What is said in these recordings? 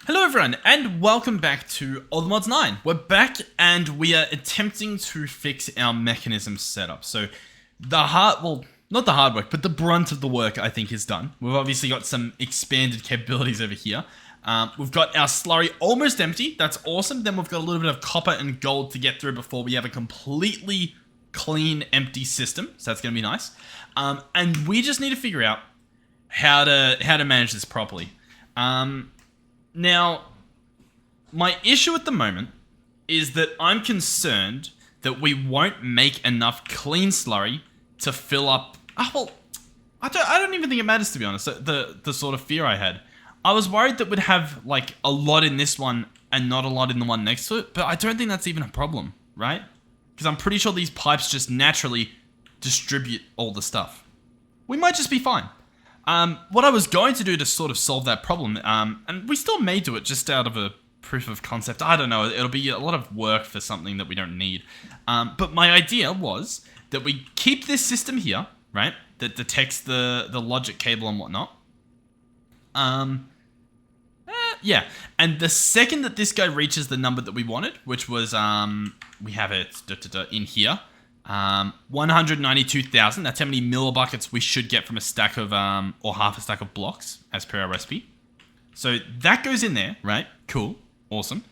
Hello everyone, and welcome back to All the Mods 9. We're back, and we are attempting to fix our mechanism setup. So, not the hard work, but the brunt of the work, I think, is done. We've obviously got some expanded capabilities over here. We've got our slurry almost empty. That's awesome. Then we've got a little bit of copper and gold to get through before we have a completely clean, empty system. So that's going to be nice. And we just need to figure out how to manage this properly. Now, my issue at the moment is that I'm concerned that we won't make enough clean slurry to fill up. I don't even think it matters, to be honest. The sort of fear I had, I was worried that we'd have like a lot in this one and not a lot in the one next to it. But I don't think that's even a problem, right? Because I'm pretty sure these pipes just naturally distribute all the stuff. We might just be fine. What I was going to do to sort of solve that problem, and we still may do it just out of a proof of concept. I don't know. It'll be a lot of work for something that we don't need. But my idea was that we keep this system here, right? That detects the logic cable and whatnot. Yeah. And the second that this guy reaches the number that we wanted, which was, we have it in here. 192,000. That's how many millibuckets we should get from a stack of, or half a stack of blocks, as per our recipe. So that goes in there, right? Cool. Awesome.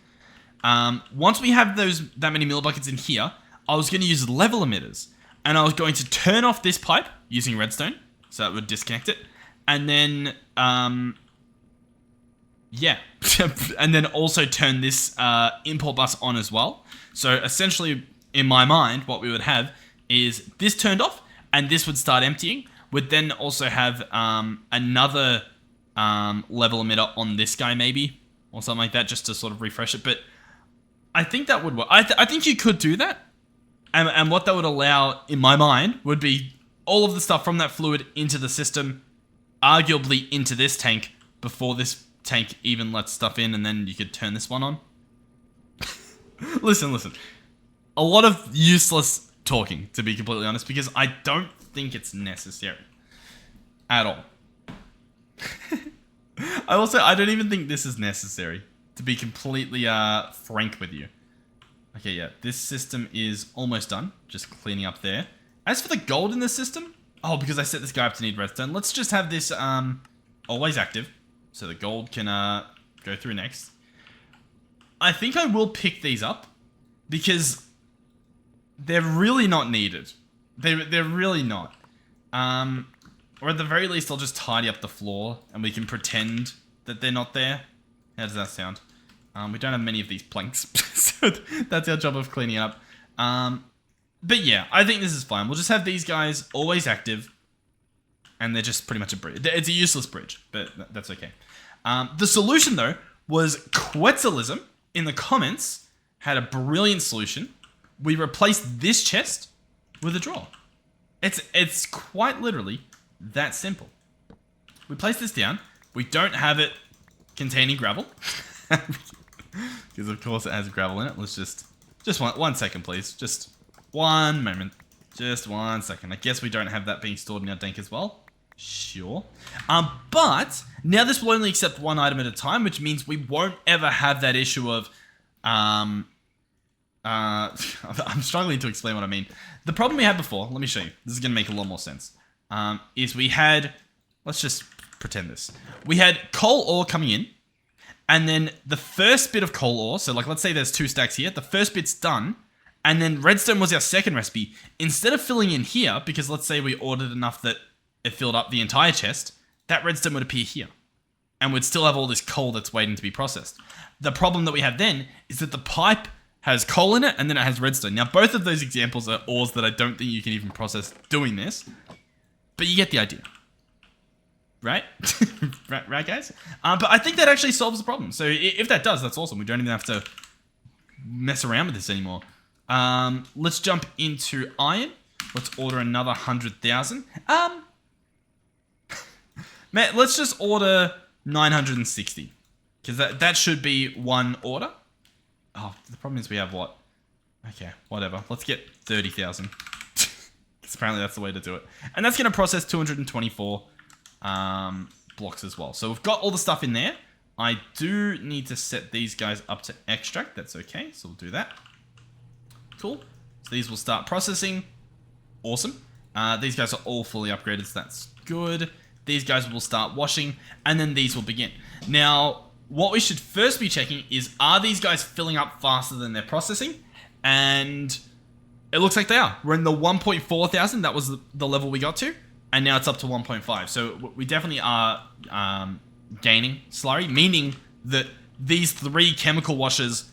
Once we have that many millibuckets in here, I was going to use level emitters. And I was going to turn off this pipe using redstone. So that would disconnect it. And then, yeah. And then also turn this import bus on as well. So essentially, in my mind, what we would have is this turned off, and this would start emptying. We'd then also have another level emitter on this guy, maybe, or something like that, just to sort of refresh it. But I think that would work. I think you could do that. And what that would allow, in my mind, would be all of the stuff from that fluid into the system, arguably into this tank, before this tank even lets stuff in, and then you could turn this one on. Listen. A lot of useless talking, to be completely honest, because I don't think it's necessary. At all. I don't even think this is necessary, to be completely frank with you. Okay, yeah, this system is almost done. Just cleaning up there. As for the gold in this system, because I set this guy up to need redstone, let's just have this always active, so the gold can go through next. I think I will pick these up, because they're really not needed. They're really not. Or at the very least, I'll just tidy up the floor and we can pretend that they're not there. How does that sound? We don't have many of these planks, so that's our job of cleaning up. But yeah, I think this is fine. We'll just have these guys always active, and they're just pretty much a bridge. It's a useless bridge, but that's okay. The solution, though, was Quetzalism in the comments had a brilliant solution. We replaced this chest with a drawer. It's quite literally that simple. We place this down. We don't have it containing gravel. Because of course it has gravel in it. Let's just one second, please. Just one moment. Just 1 second. I guess we don't have that being stored in our tank as well. Sure. But now this will only accept one item at a time, which means we won't ever have that issue of I'm struggling to explain what I mean. The problem we had before, let me show you. This is going to make a lot more sense. Is we had, let's just pretend this. We had coal ore coming in, and then the first bit of coal ore, so like let's say there's 2 stacks here, the first bit's done, and then redstone was our second recipe. Instead of filling in here, because let's say we ordered enough that it filled up the entire chest, that redstone would appear here. And we'd still have all this coal that's waiting to be processed. The problem that we have then is that the pipe has coal in it, and then it has redstone. Now, both of those examples are ores that I don't think you can even process doing this. But you get the idea. Right? right, guys? But I think that actually solves the problem. So if that does, that's awesome. We don't even have to mess around with this anymore. Let's jump into iron. Let's order another 100,000. Man, let's just order 960. Because that should be one order. Oh, the problem is we have what? Okay, whatever. Let's get 30,000. Because apparently that's the way to do it. And that's going to process 224 blocks as well. So we've got all the stuff in there. I do need to set these guys up to extract. That's okay, so we'll do that. Cool. So these will start processing. Awesome. These guys are all fully upgraded, so that's good. These guys will start washing, and then these will begin. Now, what we should first be checking is, are these guys filling up faster than they're processing? And it looks like they are. We're in the 1.4 thousand. That was the level we got to. And now it's up to 1.5. So we definitely are gaining slurry, meaning that these 3 chemical washers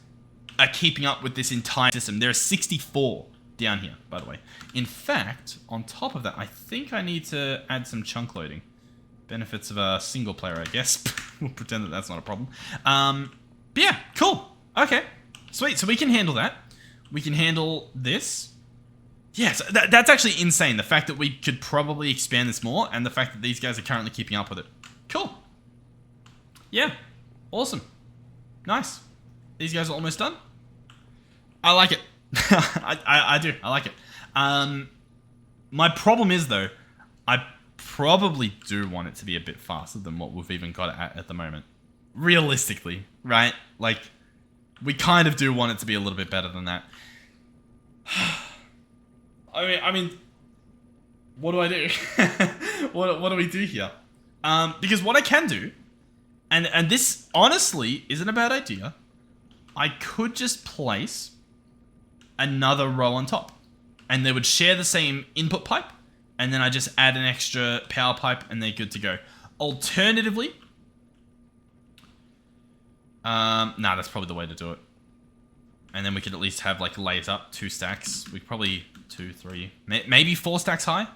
are keeping up with this entire system. There are 64 down here, by the way. In fact, on top of that, I think I need to add some chunk loading. Benefits of a single player, I guess. We'll pretend that that's not a problem. But yeah, cool. Okay, sweet. So we can handle that. We can handle this. Yes, that's actually insane. The fact that we could probably expand this more, and the fact that these guys are currently keeping up with it. Cool. Yeah, awesome. Nice. These guys are almost done. I like it. I do. I like it. My problem is, though, I probably do want it to be a bit faster than what we've even got it at the moment. Realistically, right? Like, we kind of do want it to be a little bit better than that. I mean, what do I do? what do we do here? Because what I can do, and this honestly isn't a bad idea, I could just place another row on top, and they would share the same input pipe, and then I just add an extra power pipe, and they're good to go. Alternatively, nah, that's probably the way to do it. And then we could at least have like layers up, 2 stacks. We could probably 2, 3, maybe 4 stacks high.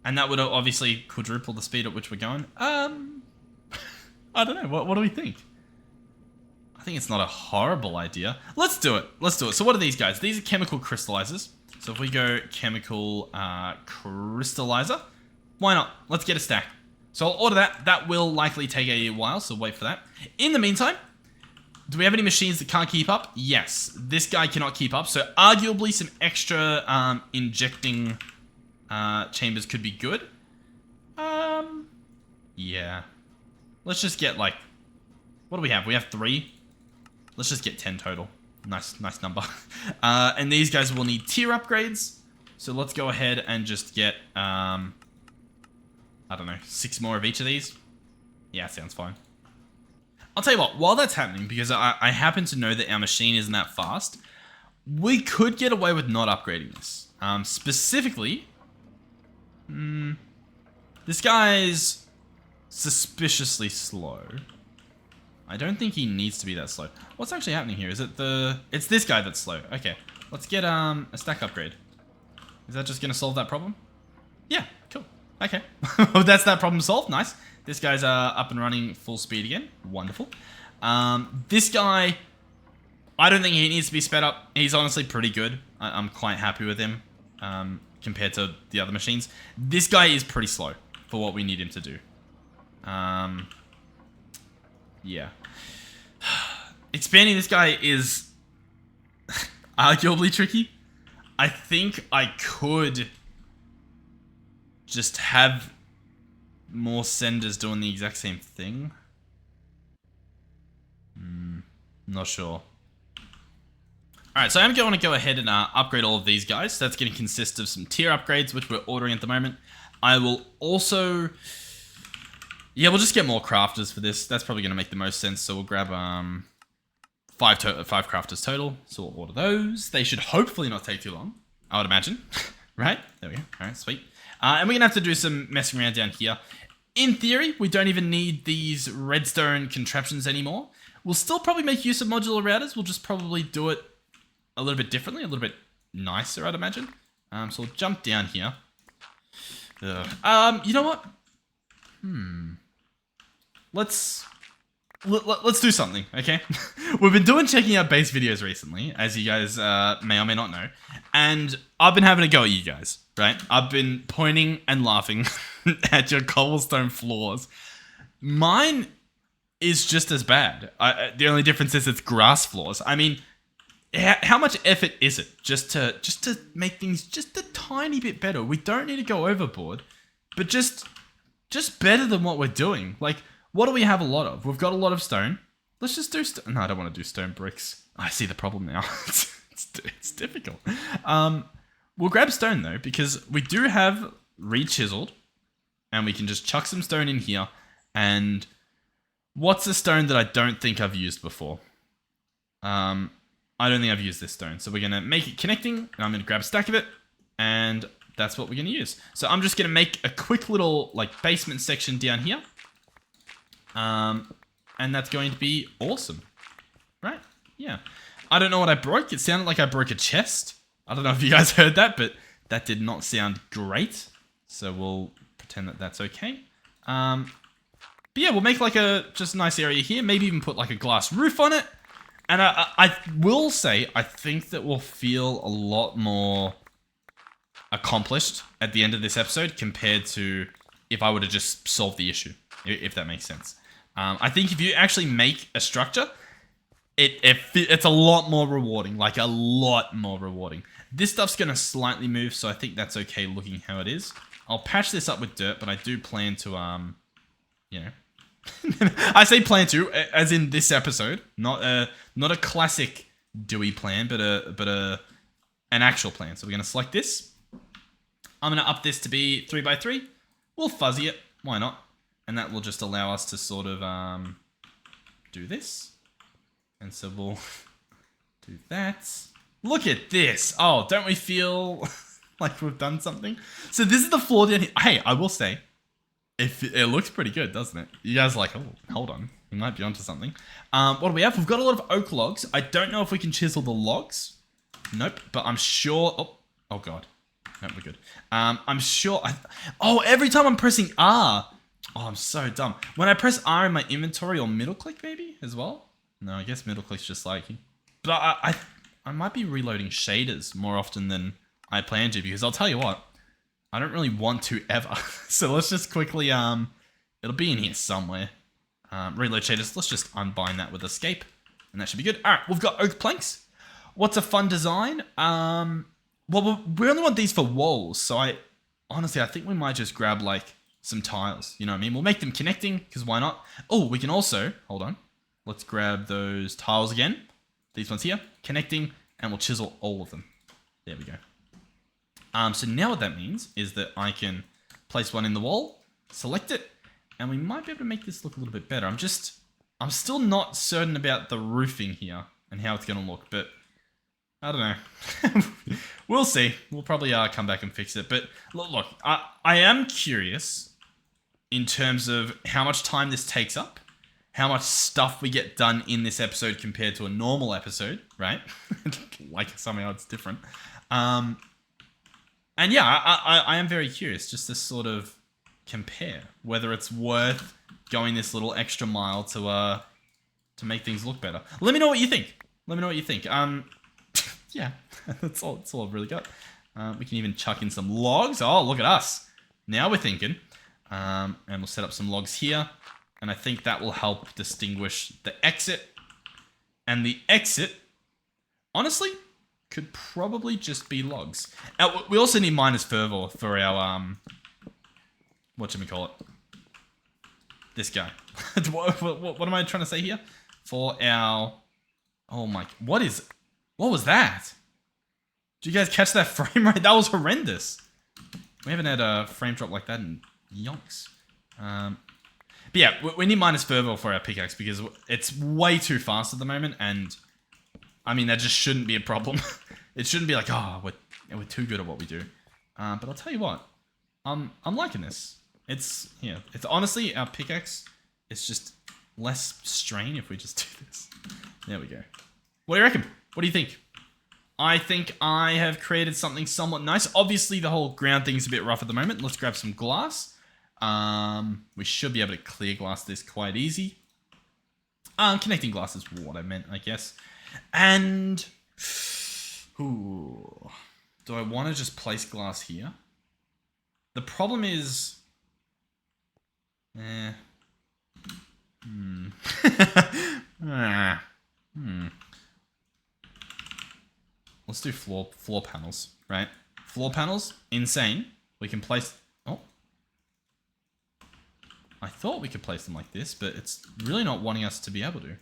And that would obviously quadruple the speed at which we're going. I don't know. What do we think? I think it's not a horrible idea. Let's do it. Let's do it. So what are these guys? These are chemical crystallizers. So if we go chemical crystallizer, why not? Let's get a stack. So I'll order that. That will likely take a while, so wait for that. In the meantime, do we have any machines that can't keep up? Yes. This guy cannot keep up, so arguably some extra injecting chambers could be good. Yeah. Let's just get like, what do we have? We have 3. Let's just get 10 total. Nice number. And these guys will need tier upgrades. So let's go ahead and just get, I don't know, 6 more of each of these. Yeah, sounds fine. I'll tell you what, while that's happening, because I happen to know that our machine isn't that fast, we could get away with not upgrading this. Specifically, this guy's suspiciously slow. I don't think he needs to be that slow. What's actually happening here? Is it it's this guy that's slow. Okay, let's get a stack upgrade. Is that just going to solve that problem? Yeah, cool. Okay, that's that problem solved. Nice. This guy's up and running full speed again. Wonderful. This guy, I don't think he needs to be sped up. He's honestly pretty good. I'm quite happy with him compared to the other machines. This guy is pretty slow for what we need him to do. Yeah. Expanding this guy is arguably tricky. I think I could just have more senders doing the exact same thing. Not sure. Alright, so I'm going to go ahead and upgrade all of these guys. So that's going to consist of some tier upgrades, which we're ordering at the moment. I will also... Yeah, we'll just get more crafters for this. That's probably going to make the most sense. So we'll grab 5 crafters total. So we'll order those. They should hopefully not take too long, I would imagine. Right? There we go. Alright, sweet. And we're going to have to do some messing around down here. In theory, we don't even need these redstone contraptions anymore. We'll still probably make use of modular routers. We'll just probably do it a little bit differently, a little bit nicer, I'd imagine. So we'll jump down here. You know what? Let's do something, okay? We've been doing checking out base videos recently, as you guys may or may not know, and I've been having a go at you guys, right? I've been pointing and laughing at your cobblestone floors. Mine is just as bad. The only difference is it's grass floors. I mean, how much effort is it just to make things just a tiny bit better? We don't need to go overboard, but just better than what we're doing. Like, What do we have a lot of? We've got a lot of stone. Let's just do stone. No, I don't want to do stone bricks. I see the problem now. it's difficult. We'll grab stone though, because we do have re-chiseled, and we can just chuck some stone in here. And what's a stone that I don't think I've used before? I don't think I've used this stone. So we're going to make it connecting, and I'm going to grab a stack of it, and that's what we're going to use. So I'm just going to make a quick little like basement section down here. And that's going to be awesome. Right? Yeah. I don't know what I broke. It sounded like I broke a chest. I don't know if you guys heard that, but that did not sound great. So we'll pretend that that's okay. But yeah, we'll make like a just nice area here. Maybe even put like a glass roof on it. And I will say, I think that we'll feel a lot more accomplished at the end of this episode compared to if I would have just solved the issue, if that makes sense. I think if you actually make a structure, it's a lot more rewarding, like a lot more rewarding. This stuff's going to slightly move, so I think that's okay looking how it is. I'll patch this up with dirt, but I do plan to, you know, I say plan to, as in this episode, not a classic Dewey plan, but an actual plan. So we're going to select this. I'm going to up this to be 3x3. We'll fuzzy it. Why not? And that will just allow us to sort of do this. And so we'll do that. Look at this. Oh, don't we feel like we've done something? So this is the floor down here. Hey, I will say, it looks pretty good, doesn't it? You guys are like, oh, hold on. You might be onto something. What do we have? We've got a lot of oak logs. I don't know if we can chisel the logs. Nope, but I'm sure... Oh God. Nope, we're good. I'm sure... every time I'm pressing R... Oh, I'm so dumb. When I press R in my inventory, or middle click maybe as well? No, I guess middle click's just like... But I might be reloading shaders more often than I plan to, because I'll tell you what, I don't really want to ever. So let's just quickly, it'll be in here somewhere. Reload shaders, let's just unbind that with escape, and that should be good. All right, we've got oak planks. What's a fun design? Well, we only want these for walls, so honestly, I think we might just grab like some tiles, you know what I mean? We'll make them connecting, because why not? Oh, we can also, hold on. Let's grab those tiles again. These ones here, connecting, and we'll chisel all of them. There we go. So now what that means is that I can place one in the wall, select it, and we might be able to make this look a little bit better. I'm still not certain about the roofing here and how it's going to look, but I don't know. We'll see. We'll probably come back and fix it. But look, I am curious in terms of how much time this takes up, how much stuff we get done in this episode compared to a normal episode, right? Like somehow it's different. And yeah, I am very curious just to sort of compare whether it's worth going this little extra mile to make things look better. Let me know what you think. Let me know what you think. Yeah, that's all I've really got. We can even chuck in some logs. Oh, look at us. Now we're thinking. And we'll set up some logs here. And I think that will help distinguish the exit. And the exit, honestly, could probably just be logs. We also need miners fervor for our, whatchamacallit? This guy. What am I trying to say here? For our, oh my, what was that? Did you guys catch that frame rate? That was horrendous. We haven't had a frame drop like that in yonks. But yeah, we need minus fervor for our pickaxe because it's way too fast at the moment, and I mean that just shouldn't be a problem. It shouldn't be like, oh, we're too good at what we do. But I'll tell you what, I'm liking this. It's honestly our pickaxe. It's just less strain if we just do this. There we go. What do you reckon? What do you think? I think I have created something somewhat nice. Obviously, the whole ground thing's a bit rough at the moment. Let's grab some glass. We should be able to clear glass this quite easy. Connecting glass is what I meant, I guess. And ooh, do I want to just place glass here? The problem is, Let's do floor panels, right? Floor panels, insane. We can place. Oh, I thought we could place them like this, but it's really not wanting us to be able to.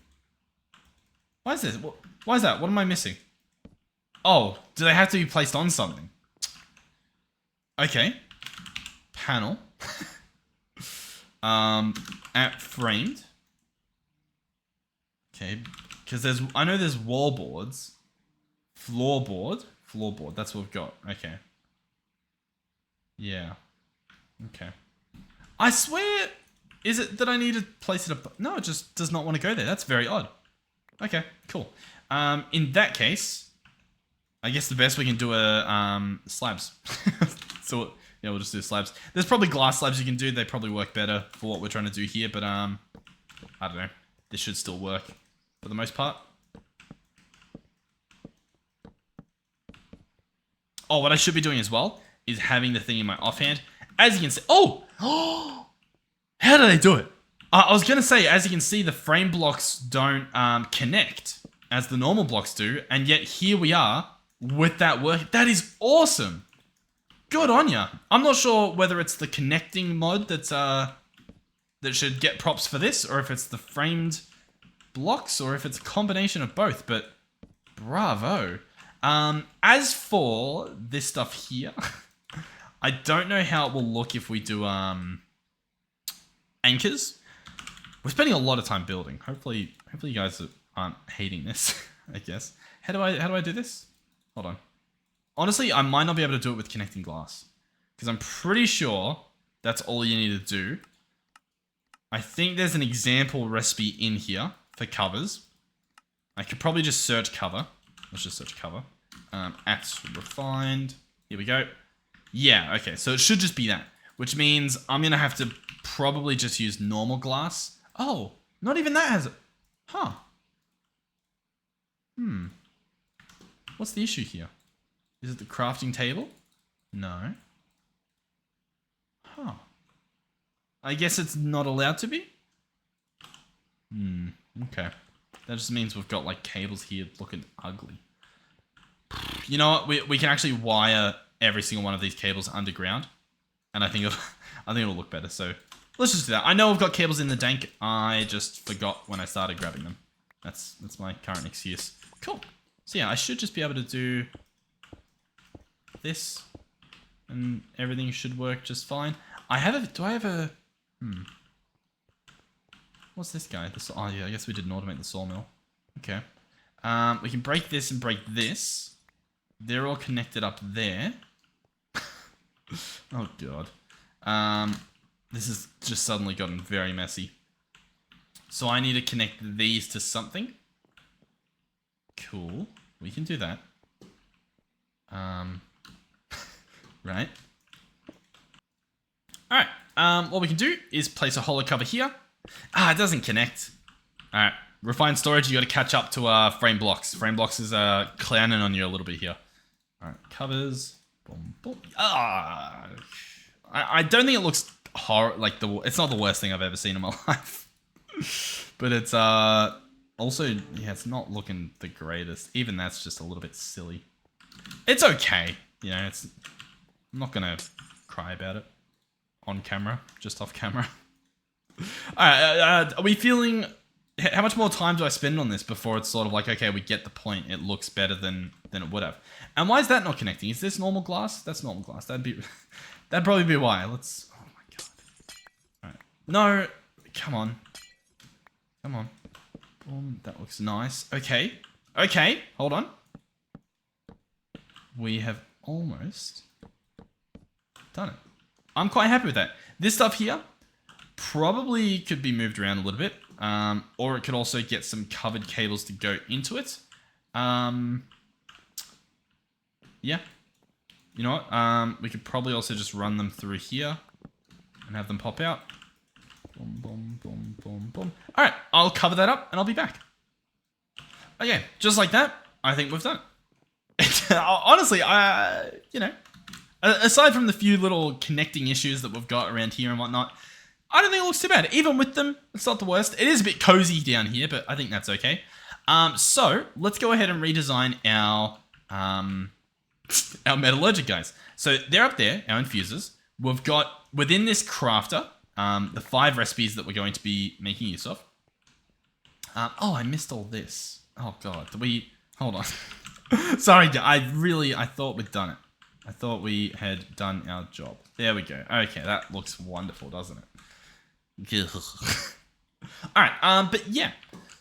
Why is this? Why is that? What am I missing? Oh, do they have to be placed on something? Okay. Panel. At framed. Okay, because I know there's wall boards. Floorboard. Floorboard, that's what we've got. Okay. Yeah. Okay. I swear, is it that I need to place it up? No, it just does not want to go there. That's very odd. Okay, cool. In that case, I guess the best we can do are slabs. So yeah, we'll just do slabs. There's probably glass slabs you can do. They probably work better for what we're trying to do here, but I don't know. This should still work for the most part. Oh, what I should be doing as well is having the thing in my offhand. As you can see, oh, how did I do it? I was gonna say, as you can see, the frame blocks don't connect as the normal blocks do, and yet here we are with that work. That is awesome. Good on ya. I'm not sure whether it's the connecting mod that's that should get props for this, or if it's the framed blocks, or if it's a combination of both. But bravo. As for this stuff here, I don't know how it will look if we do anchors. We're spending a lot of time building. Hopefully you guys aren't hating this. I guess. How do I do this? Hold on. Honestly, I might not be able to do it with connecting glass, because I'm pretty sure that's all you need to do. I think there's an example recipe in here for covers. I could probably just search cover. Let's just search cover. At refined. Here we go. Yeah, okay. So it should just be that, which means I'm going to have to probably just use normal glass. Oh, not even that has it. Huh. What's the issue here? Is it the crafting table? No. Huh. I guess it's not allowed to be? Okay. That just means we've got like cables here looking ugly. You know what? We can actually wire every single one of these cables underground, and I think it'll look better. So let's just do that. I know I've got cables in the dank. I just forgot when I started grabbing them. That's my current excuse. Cool. So yeah, I should just be able to do this, and everything should work just fine. Do I have a? What's this guy? Oh yeah, I guess we didn't automate the sawmill. Okay. We can break this and break this. They're all connected up there. Oh god. This has just suddenly gotten very messy. So I need to connect these to something. Cool. We can do that. Right. Alright. What we can do is place a hollow cover here. It doesn't connect. Alright. Refined storage, you got to catch up to frame blocks. Frame blocks is clowning on you a little bit here. Alright, covers. Boom, boom. I don't think it looks it's not the worst thing I've ever seen in my life. But it's also, yeah, it's not looking the greatest. Even that's just a little bit silly. It's okay. You know, I'm not gonna cry about it on camera, just off camera. Alright, are we feeling... How much more time do I spend on this before it's sort of like, okay, we get the point. It looks better than it would have. And why is that not connecting? Is this normal glass? That's normal glass. That'd probably be why. Oh my god. Alright. No, come on. Come on. Boom, that looks nice. Okay. Okay, hold on. We have almost done it. I'm quite happy with that. This stuff here probably could be moved around a little bit. Or it could also get some covered cables to go into it. Yeah. You know what? We could probably also just run them through here and have them pop out. Boom, boom, boom, boom, boom. Alright, I'll cover that up and I'll be back. Okay, just like that, I think we've done it. Honestly, you know, aside from the few little connecting issues that we've got around here and whatnot, I don't think it looks too bad. Even with them, it's not the worst. It is a bit cozy down here, but I think that's okay. So let's go ahead and redesign our metallurgic guys. So they're up there, our infusers. We've got within this crafter, the 5 recipes that we're going to be making use of. Oh, I missed all this. Oh god, hold on. Sorry, I thought we'd done it. I thought we had done our job. There we go. Okay, that looks wonderful, doesn't it? Alright, but yeah.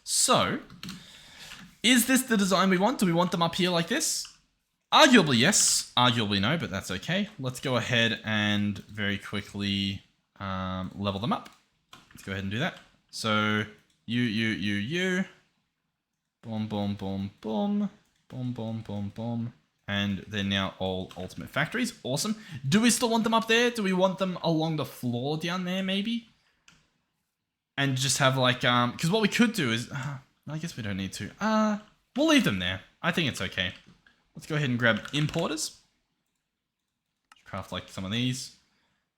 So, is this the design we want? Do we want them up here like this? Arguably yes, arguably no, but that's okay. Let's go ahead and very quickly level them up. Let's go ahead and do that. So, you. Boom, boom, boom, boom. Boom, boom, boom, boom. And they're now all ultimate factories. Awesome. Do we still want them up there? Do we want them along the floor down there, maybe? And just have like, because what we could do is, I guess we don't need to. We'll leave them there. I think it's okay. Let's go ahead and grab importers. Craft like some of these.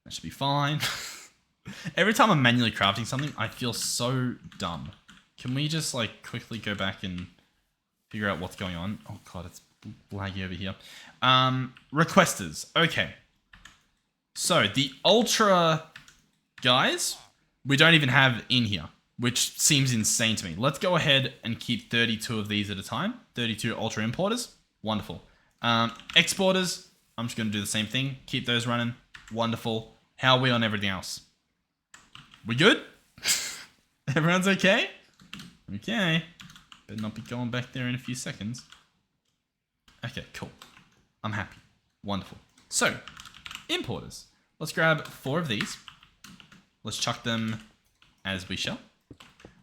That should be fine. Every time I'm manually crafting something, I feel so dumb. Can we just like quickly go back and figure out what's going on? Oh god, it's laggy over here. Requesters. Okay. So the ultra guys, we don't even have in here, which seems insane to me. Let's go ahead and keep 32 of these at a time. 32 ultra importers. Wonderful. Exporters, I'm just going to do the same thing. Keep those running. Wonderful. How are we on everything else? We good? Everyone's okay? Okay. Better not be going back there in a few seconds. Okay, cool. I'm happy. Wonderful. So, importers. Let's grab 4 of these. Let's chuck them as we shall.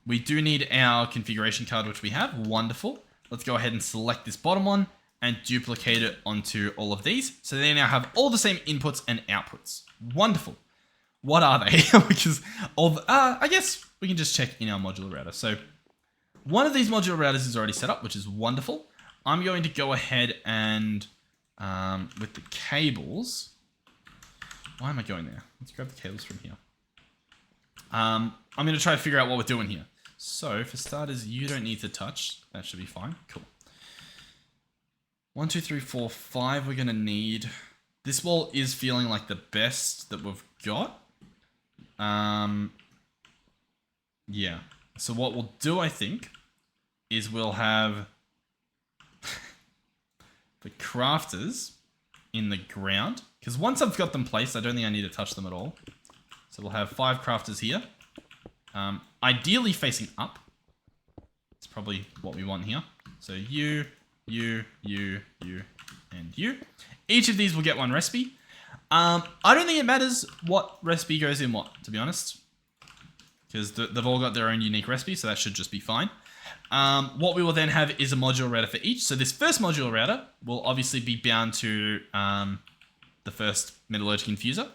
We do need our configuration card, which we have. Wonderful. Let's go ahead and select this bottom one and duplicate it onto all of these. So they now have all the same inputs and outputs. Wonderful. What are they? Because I guess we can just check in our modular router. So one of these modular routers is already set up, which is wonderful. I'm going to go ahead and with the cables. Why am I going there? Let's grab the cables from here. I'm going to try to figure out what we're doing here. So for starters, you don't need to touch. That should be fine. Cool. 1, 2, 3, 4, 5 we're going to need. This wall is feeling like the best that we've got. Yeah. So what we'll do, I think, is we'll have the crafters in the ground. Because once I've got them placed, I don't think I need to touch them at all. So we'll have 5 crafters here. Ideally facing up. It's probably what we want here. So you, and you. Each of these will get 1 recipe. I don't think it matters what recipe goes in what, to be honest. Because they've all got their own unique recipe, so that should just be fine. What we will then have is a modular router for each. So this first modular router will obviously be bound to the first Metallurgic infuser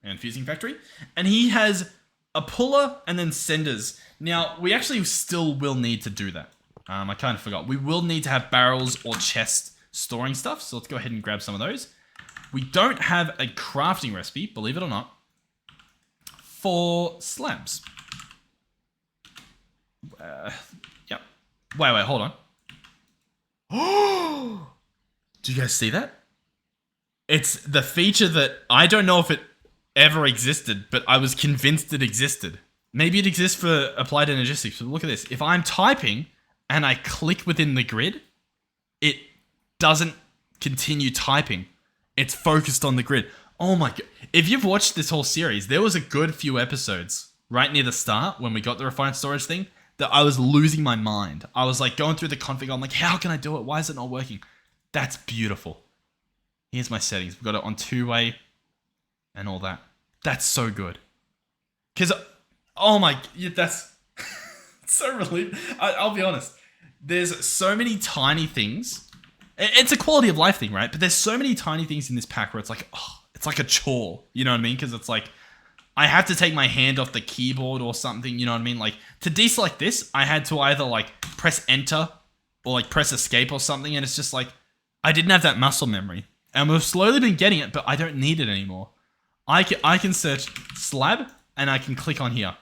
and fusing factory. And he has a puller and then senders. Now, we actually still will need to do that. I kind of forgot. We will need to have barrels or chests storing stuff. So let's go ahead and grab some of those. We don't have a crafting recipe, believe it or not, for slabs. Yep. Wait, hold on. Oh! Do you guys see that? It's the feature that I don't know if it ever existed, but I was convinced it existed. Maybe it exists for applied energistics, but look at this. If I'm typing and I click within the grid, it doesn't continue typing. It's focused on the grid. Oh my god. If you've watched this whole series, there was a good few episodes right near the start when we got the refined storage thing that I was losing my mind. I was like going through the config. I'm like, how can I do it? Why is it not working? That's beautiful. Here's my settings. We've got it on 2-way and all that. That's so good. Because, oh my, that's so relief. I'll be honest. There's so many tiny things. It's a quality of life thing, right? But there's so many tiny things in this pack where it's like, oh, it's like a chore. You know what I mean? Because it's like, I have to take my hand off the keyboard or something. You know what I mean? Like, to deselect this, I had to either like press enter or like press escape or something. And it's just like, I didn't have that muscle memory. And we've slowly been getting it, but I don't need it anymore. I can search slab and I can click on here.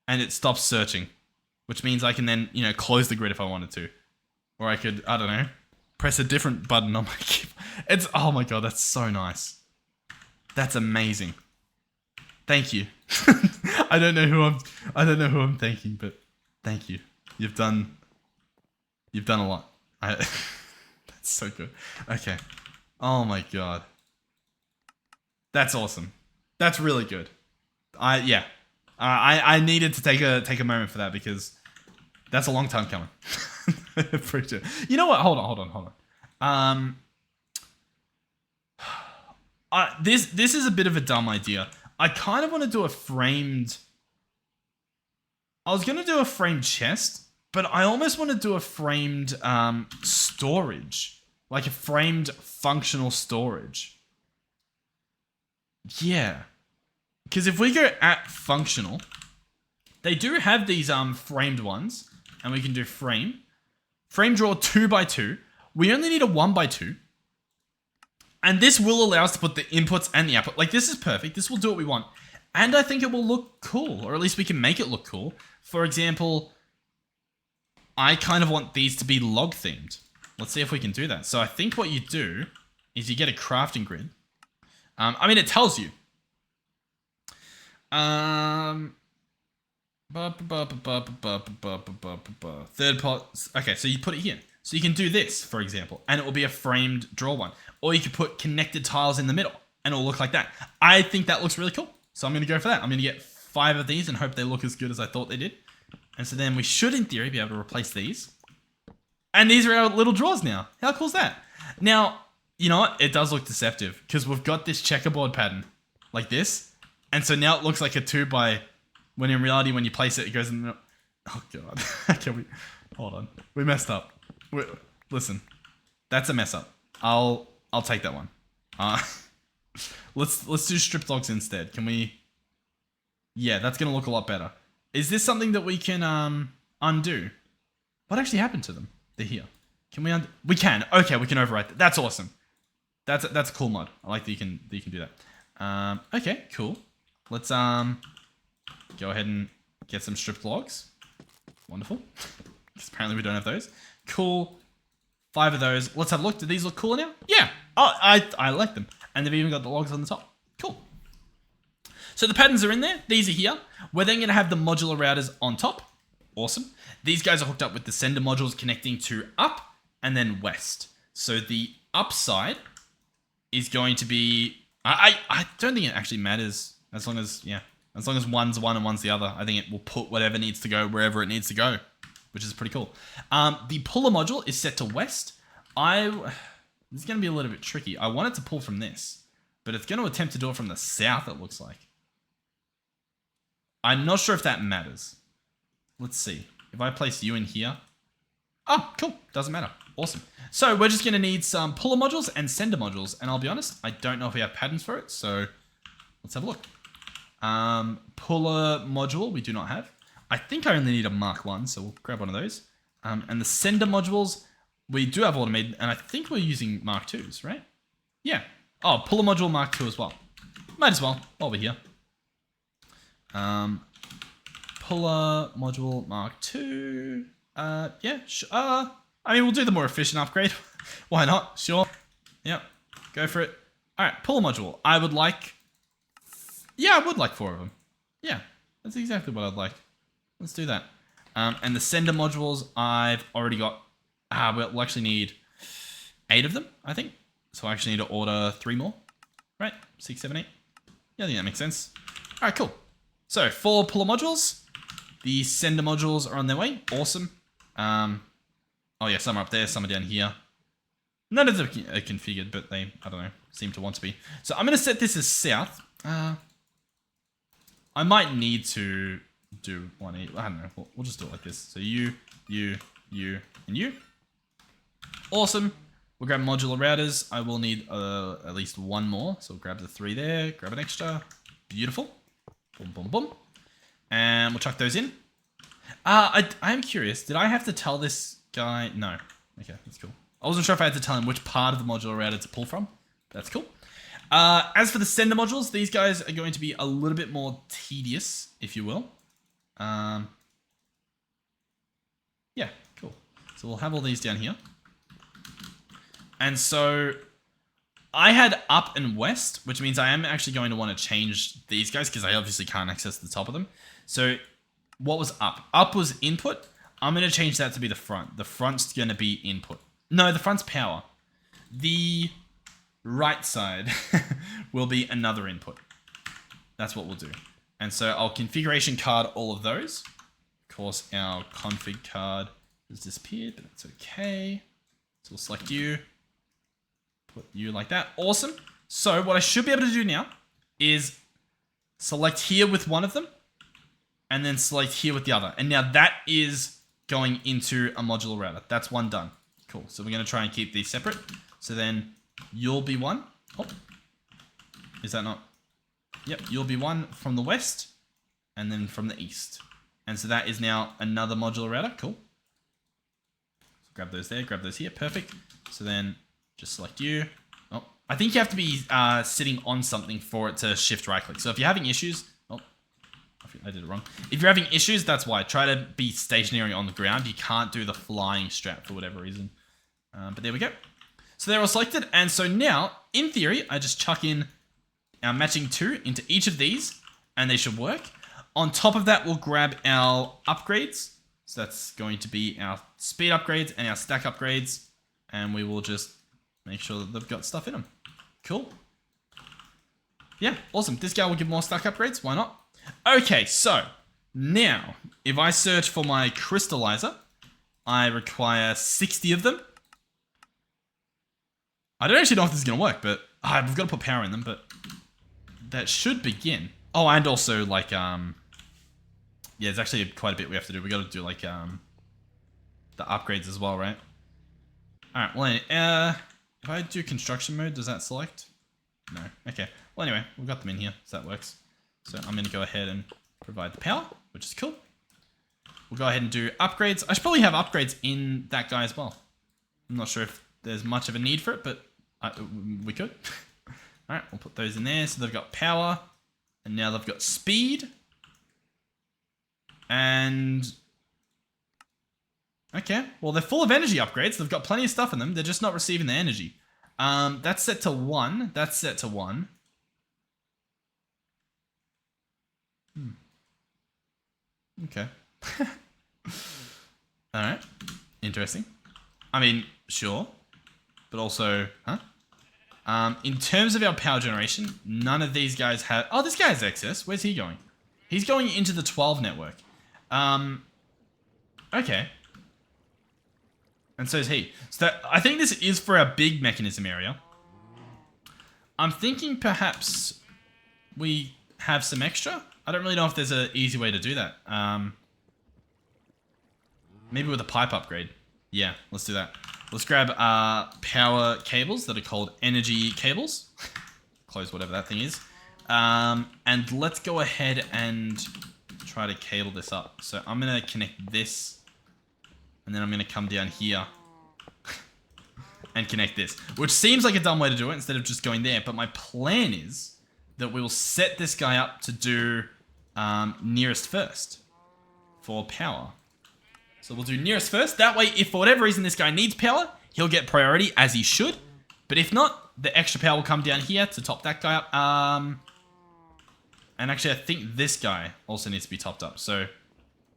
And it stops searching. Which means I can then, you know, close the grid if I wanted to. Or I could, I don't know, press a different button on my keyboard. It's, oh my god, that's so nice. That's amazing. Thank you. I don't know who I'm thanking, but thank you. You've done a lot. That's so good. Okay. Oh my god. That's awesome. That's really good. I needed to take a moment for that because that's a long time coming. Appreciate it. You know what? Hold on. This is a bit of a dumb idea. I kind of want to do a framed. I was gonna do a framed chest, but I almost want to do a framed storage, like a framed functional storage. Yeah, because if we go at functional, they do have these framed ones, and we can do frame draw 2x2. We only need a 1x2. And this will allow us to put the inputs and the output. Like, this is perfect. This will do what we want. And I think it will look cool, or at least we can make it look cool. For example, I kind of want these to be log themed. Let's see if we can do that. So I think what you do is you get a crafting grid. I mean, it tells you. Third pot. Okay, so you put it here. So you can do this, for example, and it will be a framed draw one. Or you could put connected tiles in the middle, and it will look like that. I think that looks really cool. So I'm going to go for that. I'm going to get 5 of these and hope they look as good as I thought they did. And so then we should, in theory, be able to replace these. And these are our little drawers now. How cool is that? Now, you know what? It does look deceptive, because we've got this checkerboard pattern, like this. And so now it looks like a 2x, when in reality, when you place it, it goes in the middle. Oh, God. Okay, hold on. We messed up. Listen, that's a mess up. I'll take that one. Let's do strip logs instead. Can we? Yeah, that's gonna look a lot better. Is this something that we can undo? What actually happened to them? They're here. Can we undo? We can. Okay, we can overwrite that. That's awesome. That's a cool mod. I like that you can do that. Okay, cool. Let's go ahead and get some strip logs. Wonderful. Because apparently we don't have those. Cool. 5 of those. Let's have a look. Do these look cool now? Yeah. Oh, I like them. And they've even got the logs on the top. Cool. So the patterns are in there. These are here. We're then going to have the modular routers on top. Awesome. These guys are hooked up with the sender modules connecting to up and then west. So the upside is going to be... I don't think it actually matters as long as one's one and one's the other. I think it will put whatever needs to go wherever it needs to go, which is pretty cool. The puller module is set to west. This is going to be a little bit tricky. I want it to pull from this, but it's going to attempt to do it from the south, it looks like. I'm not sure if that matters. Let's see. If I place you in here. Oh, cool. Doesn't matter. Awesome. So we're just going to need some puller modules and sender modules. And I'll be honest, I don't know if we have patterns for it. So let's have a look. Puller module, we do not have. I think I only need a Mark 1, so we'll grab one of those. And the sender modules, we do have automated, and I think we're using Mark 2s, right? Yeah. Oh, puller module Mark 2 as well. Might as well, while we're here. Puller module Mark 2. Yeah. I mean, we'll do the more efficient upgrade. Why not? Sure. Yep. Go for it. All right, puller module. I would like 4 of them. Yeah, that's exactly what I'd like. Let's do that. And the sender modules, I've already got... we'll actually need 8 of them, I think. So I actually need to order 3 more. Right? 6, 7, 8. Yeah, I think that makes sense. All right, cool. So 4 puller modules. The sender modules are on their way. Awesome. Oh yeah, some are up there, some are down here. None of them are configured, but they, I don't know, seem to want to be. So I'm going to set this as south. I might need to do one. I don't know. We'll just do it like this. So you, and you. Awesome. We'll grab modular routers. I will need at least 1 more. So we'll grab the 3 there. Grab an extra. Beautiful. Boom, boom, boom. And we'll chuck those in. I'm curious. Did I have to tell this guy? No. Okay, that's cool. I wasn't sure if I had to tell him which part of the modular router to pull from. That's cool. As for the sender modules, these guys are going to be a little bit more tedious, if you will. Yeah, cool. So we'll have all these down here. And so I had up and west, which means I am actually going to want to change these guys because I obviously can't access the top of them. So what was up? Up was input. I'm going to change that to be the front. The front's going to be input. No, the front's power. The right side will be another input. That's what we'll do. And so I'll configuration card all of those. Of course, our config card has disappeared, but that's okay. So we'll select you. Put you like that. Awesome. So what I should be able to do now is select here with one of them and then select here with the other. And now that is going into a modular router. That's one done. Cool. So we're going to try and keep these separate. So then you'll be one. Oh, is that not? Yep. You'll be one from the west and then from the east. And so that is now another modular router. Cool. So grab those there, grab those here. Perfect. So then just select you. Oh, I think you have to be sitting on something for it to shift right click. So if you're having issues, oh, I think I did it wrong. If you're having issues, that's why. Try to be stationary on the ground. You can't do the flying strap for whatever reason. But there we go. So they're all selected. And so now, in theory, I just chuck in our matching 2 into each of these and they should work. On top of that, we'll grab our upgrades. So that's going to be our speed upgrades and our stack upgrades. And we will just make sure that they've got stuff in them. Cool. Yeah, awesome. This guy will give more stack upgrades. Why not? Okay, so now if I search for my crystallizer, I require 60 of them. I don't actually know if this is going to work, but we've got to put power in them, but that should begin. Oh, and also like, yeah, there's actually quite a bit we have to do. We got to do like, the upgrades as well, right? All right, well, if I do construction mode, does that select? No. Okay. Well, anyway, we've got them in here, so that works. So I'm going to go ahead and provide the power, which is cool. We'll go ahead and do upgrades. I should probably have upgrades in that guy as well. I'm not sure if there's much of a need for it, but we could. All right, we'll put those in there. So they've got power, and now they've got speed. And okay, well, they're full of energy upgrades. They've got plenty of stuff in them. They're just not receiving the energy. That's set to 1. That's set to 1. Okay. All right. Interesting. I mean, sure. But also, huh? In terms of our power generation, none of these guys have... Oh, this guy has excess. Where's he going? He's going into the 12 network. Okay. And so is he. So I think this is for our big mechanism area. I'm thinking perhaps we have some extra. I don't really know if there's an easy way to do that. Maybe with a pipe upgrade. Yeah, let's do that. Let's grab power cables that are called energy cables. Close whatever that thing is. And let's go ahead and try to cable this up. So I'm going to connect this. And then I'm going to come down here and connect this. Which seems like a dumb way to do it instead of just going there. But my plan is that we will set this guy up to do nearest first for power. So we'll do nearest first. That way, if for whatever reason this guy needs power, he'll get priority as he should. But if not, the extra power will come down here to top that guy up. And actually, I think this guy also needs to be topped up. So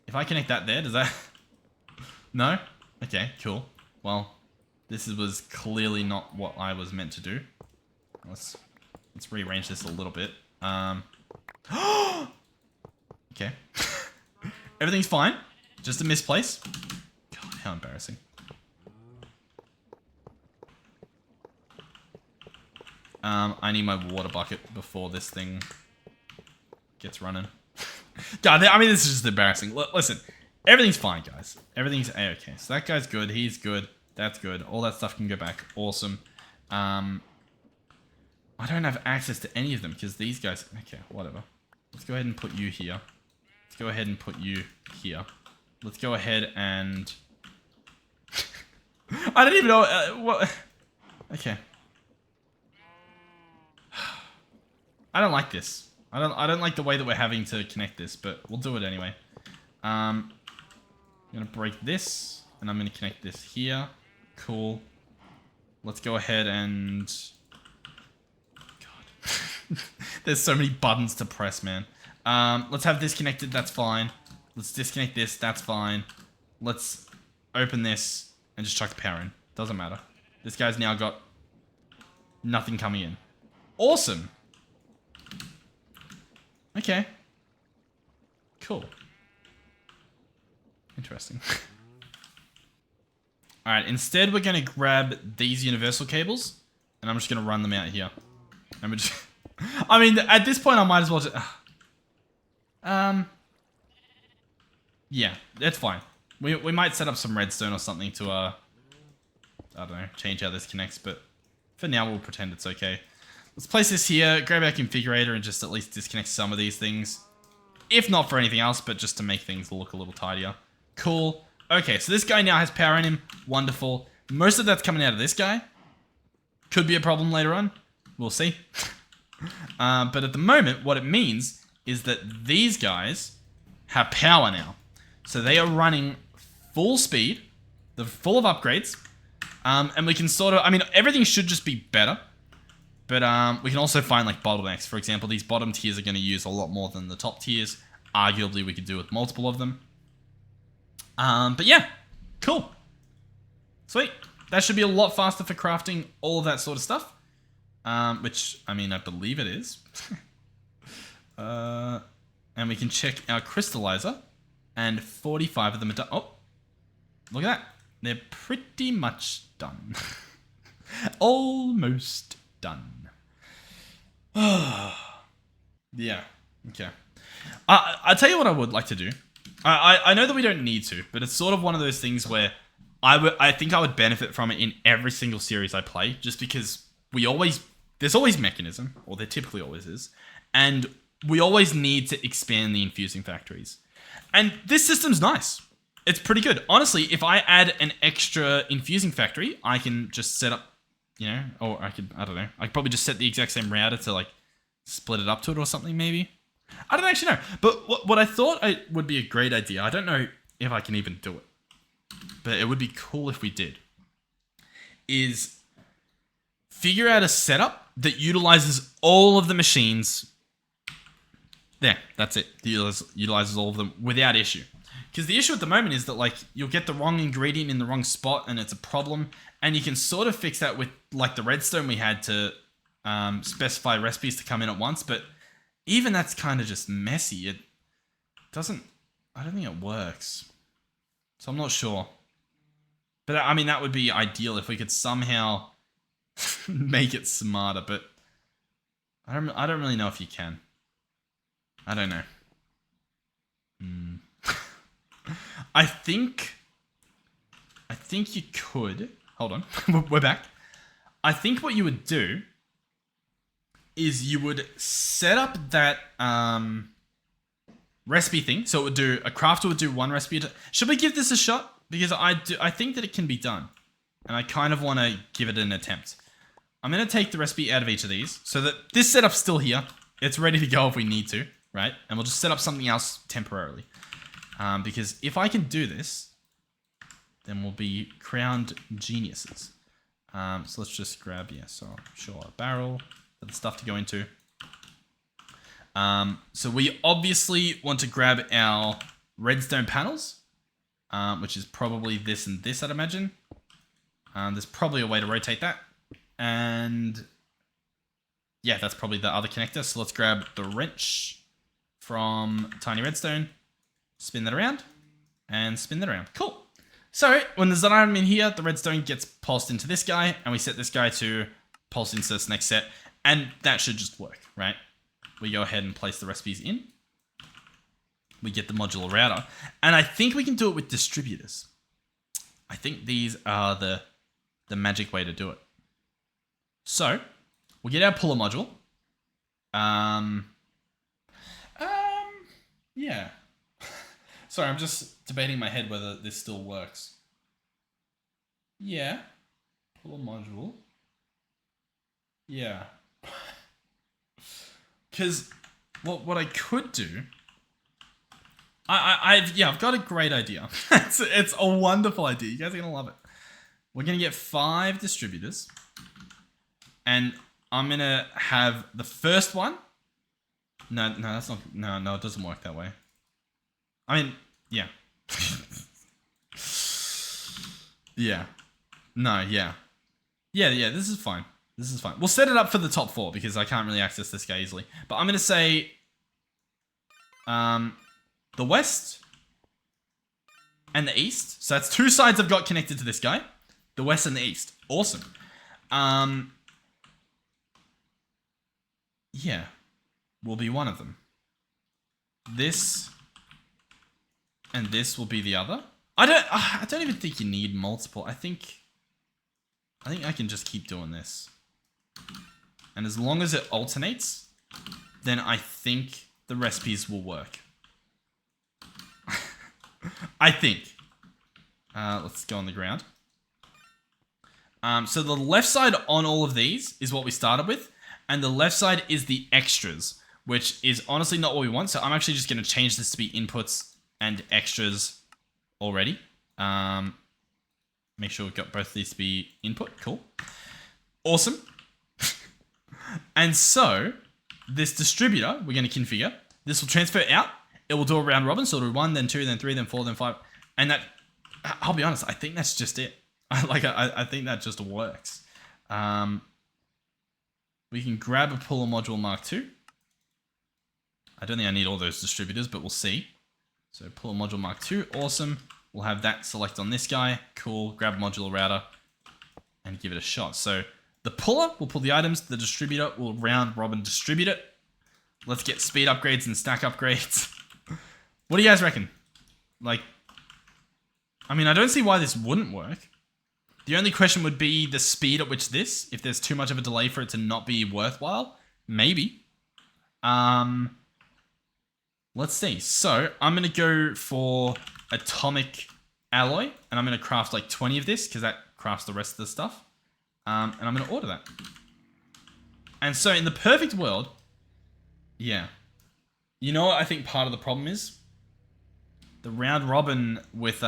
if I connect that there, does that... No? Okay, cool. Well, this was clearly not what I was meant to do. Let's rearrange this a little bit. Okay. Everything's fine. Just a misplace. God, how embarrassing. I need my water bucket before this thing gets running. God, I mean, this is just embarrassing. Listen. Everything's fine, guys. Everything's A-okay. So that guy's good. He's good. That's good. All that stuff can go back. Awesome. I don't have access to any of them because these guys... Okay, whatever. Let's go ahead and put you here. Let's go ahead and put you here. Let's go ahead and... I don't even know... what... Okay. I don't like this. I don't like the way that we're having to connect this, but we'll do it anyway. I'm going to break this, and I'm going to connect this here. Cool. Let's go ahead and There's so many buttons to press, man. Let's have this connected. That's fine. Let's disconnect this. That's fine. Let's open this and just chuck the power in. Doesn't matter. This guy's now got nothing coming in. Awesome. Okay. Cool. Interesting. Alright, instead we're going to grab these universal cables. And I'm just going to run them out here. And we're just... I mean, at this point I might as well just... yeah, that's fine. We might set up some redstone or something to, I don't know, change how this connects. But for now, we'll pretend it's okay. Let's place this here, grab our configurator, and just at least disconnect some of these things. If not for anything else, but just to make things look a little tidier. Cool. Okay, so this guy now has power in him. Wonderful. Most of that's coming out of this guy. Could be a problem later on. We'll see. But at the moment, what it means is that these guys have power now. So they are running full speed. They're full of upgrades. And we can sort of... I mean, everything should just be better. But we can also find like bottlenecks. For example, these bottom tiers are going to use a lot more than the top tiers. Arguably, we could do with multiple of them. But yeah, cool. Sweet. That should be a lot faster for crafting all of that sort of stuff. Which, I mean, I believe it is. And we can check our crystallizer. And 45 of them are done. Oh, look at that. They're pretty much done. Almost done. Yeah, okay. I'll tell you what I would like to do. I know that we don't need to, but it's sort of one of those things where I think I would benefit from it in every single series I play, just because there's always mechanism, or there typically always is, and we always need to expand the infusing factories. And this system's nice. It's pretty good. Honestly, if I add an extra infusing factory, I can just set up, you know, or I don't know. I could probably just set the exact same router to like split it up to it or something maybe. I don't actually know. But what I thought would be a great idea, I don't know if I can even do it, but it would be cool if we did, is figure out a setup that utilizes all of the machines. There, that's it. Utilizes all of them without issue. Because the issue at the moment is that like you'll get the wrong ingredient in the wrong spot and it's a problem. And you can sort of fix that with like the redstone we had to specify recipes to come in at once. But even that's kind of just messy. It doesn't... I don't think it works. So I'm not sure. But I mean, that would be ideal if we could somehow make it smarter. But I don't really know if you can. I don't know. I think you could. Hold on. We're back. I think what you would do is you would set up that recipe thing. So it would do, a crafter would do one recipe. Should we give this a shot? Because I think that it can be done. And I kind of want to give it an attempt. I'm going to take the recipe out of each of these so that this setup's still here. It's ready to go if we need to, right? And we'll just set up something else temporarily. Because if I can do this, then we'll be crowned geniuses. So let's just grab, so sure, a barrel for the stuff to go into. So we obviously want to grab our redstone panels, which is probably this and this, I'd imagine. There's probably a way to rotate that. And yeah, that's probably the other connector. So let's grab the wrench from Tiny Redstone, spin that around, and spin that around. Cool. So when there's an item in here, the redstone gets pulsed into this guy, and we set this guy to pulse into this next set, and that should just work, right? We go ahead and place the recipes in. We get the modular router, and I think we can do it with distributors. I think these are the magic way to do it. So we'll get our puller module. Yeah. Sorry, I'm just debating in my head whether this still works. Yeah. Puller module. Yeah. Because what I could do... I've got a great idea. It's a wonderful idea. You guys are going to love it. We're going to get 5 distributors. And I'm gonna have the first one. No, that's not. No, it doesn't work that way. I mean, yeah. Yeah. No, yeah. Yeah, this is fine. This is fine. We'll set it up for the top 4 because I can't really access this guy easily. But I'm going to say the west and the east. So that's 2 sides I've got connected to this guy. The west and the east. Awesome. Yeah. Will be one of them. This and this will be the other. I don't even think you need multiple. I think I can just keep doing this. And as long as it alternates, then I think the recipes will work. I think. Let's go on the ground. So the left side on all of these is what we started with. And the left side is the extras, which is honestly not what we want. So I'm actually just going to change this to be inputs and extras already. Make sure we've got both of these to be input. Cool. Awesome. And so this distributor we're going to configure. This will transfer out. It will do a round robin. So it'll do 1, then 2, then 3, then 4, then 5. And that, I'll be honest, I think that's just it. I think that just works. We can grab a puller module Mark II. I don't think I need all those distributors, but we'll see. So puller module Mark II, awesome. We'll have that select on this guy. Cool, grab a modular router and give it a shot. So the puller will pull the items. The distributor will round robin distribute it. Let's get speed upgrades and stack upgrades. What do you guys reckon? Like, I mean, I don't see why this wouldn't work. The only question would be the speed at which this, if there's too much of a delay for it to not be worthwhile, maybe. Let's see. So I'm going to go for atomic alloy, and I'm going to craft like 20 of this because that crafts the rest of the stuff. And I'm going to order that. And so in the perfect world, yeah. You know what I think part of the problem is? The round robin with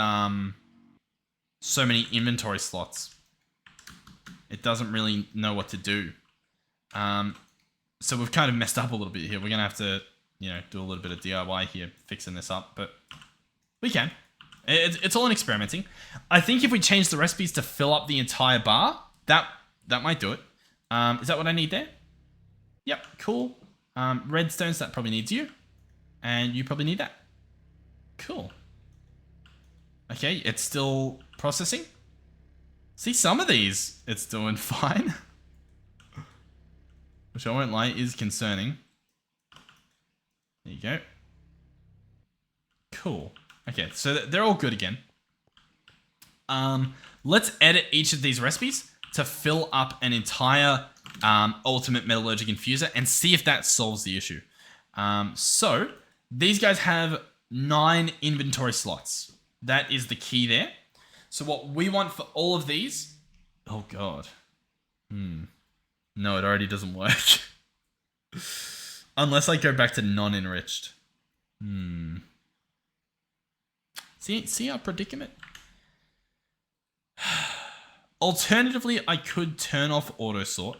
so many inventory slots. It doesn't really know what to do. So we've kind of messed up a little bit here. We're going to have to, you know, do a little bit of DIY here, fixing this up, but we can. It's all in experimenting. I think if we change the recipes to fill up the entire bar, that might do it. Is that what I need there? Yep, cool. Redstones, that probably needs you. And you probably need that. Cool. Okay, it's still processing. See, some of these, it's doing fine. Which I won't lie, is concerning. There you go. Cool. Okay, so they're all good again. Let's edit each of these recipes to fill up an entire ultimate metallurgic infuser and see if that solves the issue. So these guys have 9 inventory slots. That is the key there. So what we want for all of these... Oh, God. No, it already doesn't work. Unless I go back to non-enriched. See our predicament? Alternatively, I could turn off auto sort.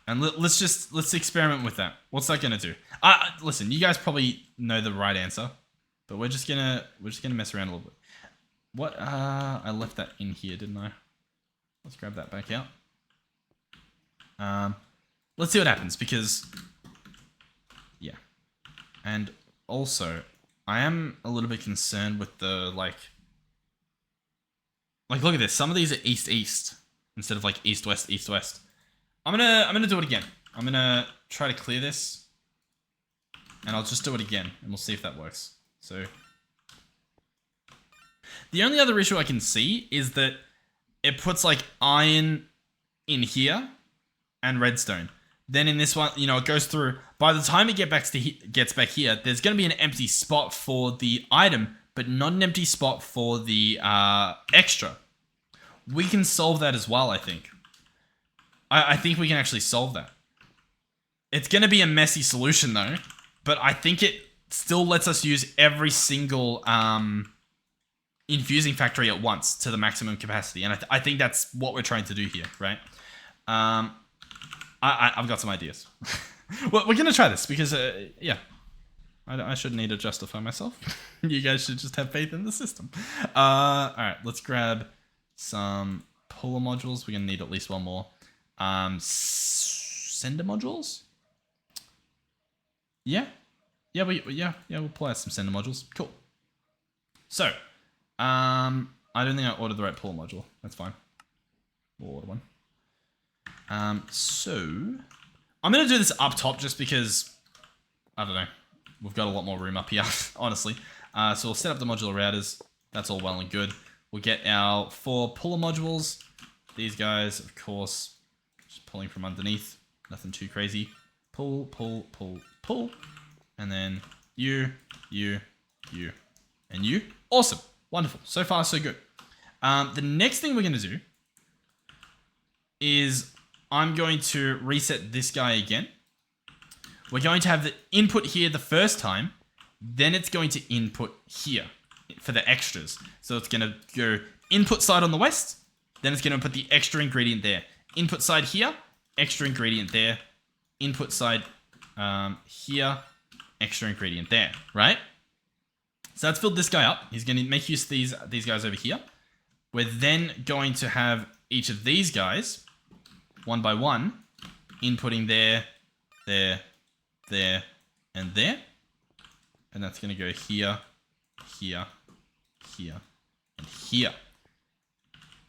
And let's experiment with that. What's that gonna do? Listen, you guys probably know the right answer, but we're just gonna mess around a little bit. What? I left that in here, didn't I? Let's grab that back out. Let's see what happens because, yeah. And also, I am a little bit concerned with the like look at this. Some of these are east-east instead of like east-west, east-west. I'm gonna do it again. I'm gonna try to clear this, and I'll just do it again, and we'll see if that works. So, the only other issue I can see is that it puts like iron in here and redstone. Then in this one, you know, it goes through. By the time it gets back here, there's going to be an empty spot for the item, but not an empty spot for the extra. We can solve that as well, I think. I think we can actually solve that. It's going to be a messy solution, though, but I think it still lets us use every single infusing factory at once to the maximum capacity, and I think that's what we're trying to do here, right? I've got some ideas. Well, we're gonna try this because, yeah, I shouldn't need to justify myself. You guys should just have faith in the system. All right, let's grab some puller modules. We're gonna need at least one more. Sender modules. Yeah, we'll pull out some sender modules. Cool. So, I don't think I ordered the right puller module. That's fine. We'll order one. So I'm gonna do this up top just because I don't know. We've got a lot more room up here, honestly. So we'll set up the modular routers. That's all well and good. We'll get our 4 puller modules. These guys, of course, just pulling from underneath. Nothing too crazy. Pull, pull, pull, pull. And then you, and you. Awesome. Wonderful. So far, so good. The next thing we're going to do is I'm going to reset this guy again. We're going to have the input here the first time. Then it's going to input here for the extras. So it's going to go input side on the west. Then it's going to put the extra ingredient there. Input side here, extra ingredient there. Input side here, extra ingredient there, right? So that's filled this guy up. He's going to make use of these guys over here. We're then going to have each of these guys, one by one, inputting there, there, there, and there. And that's going to go here, here, here, and here.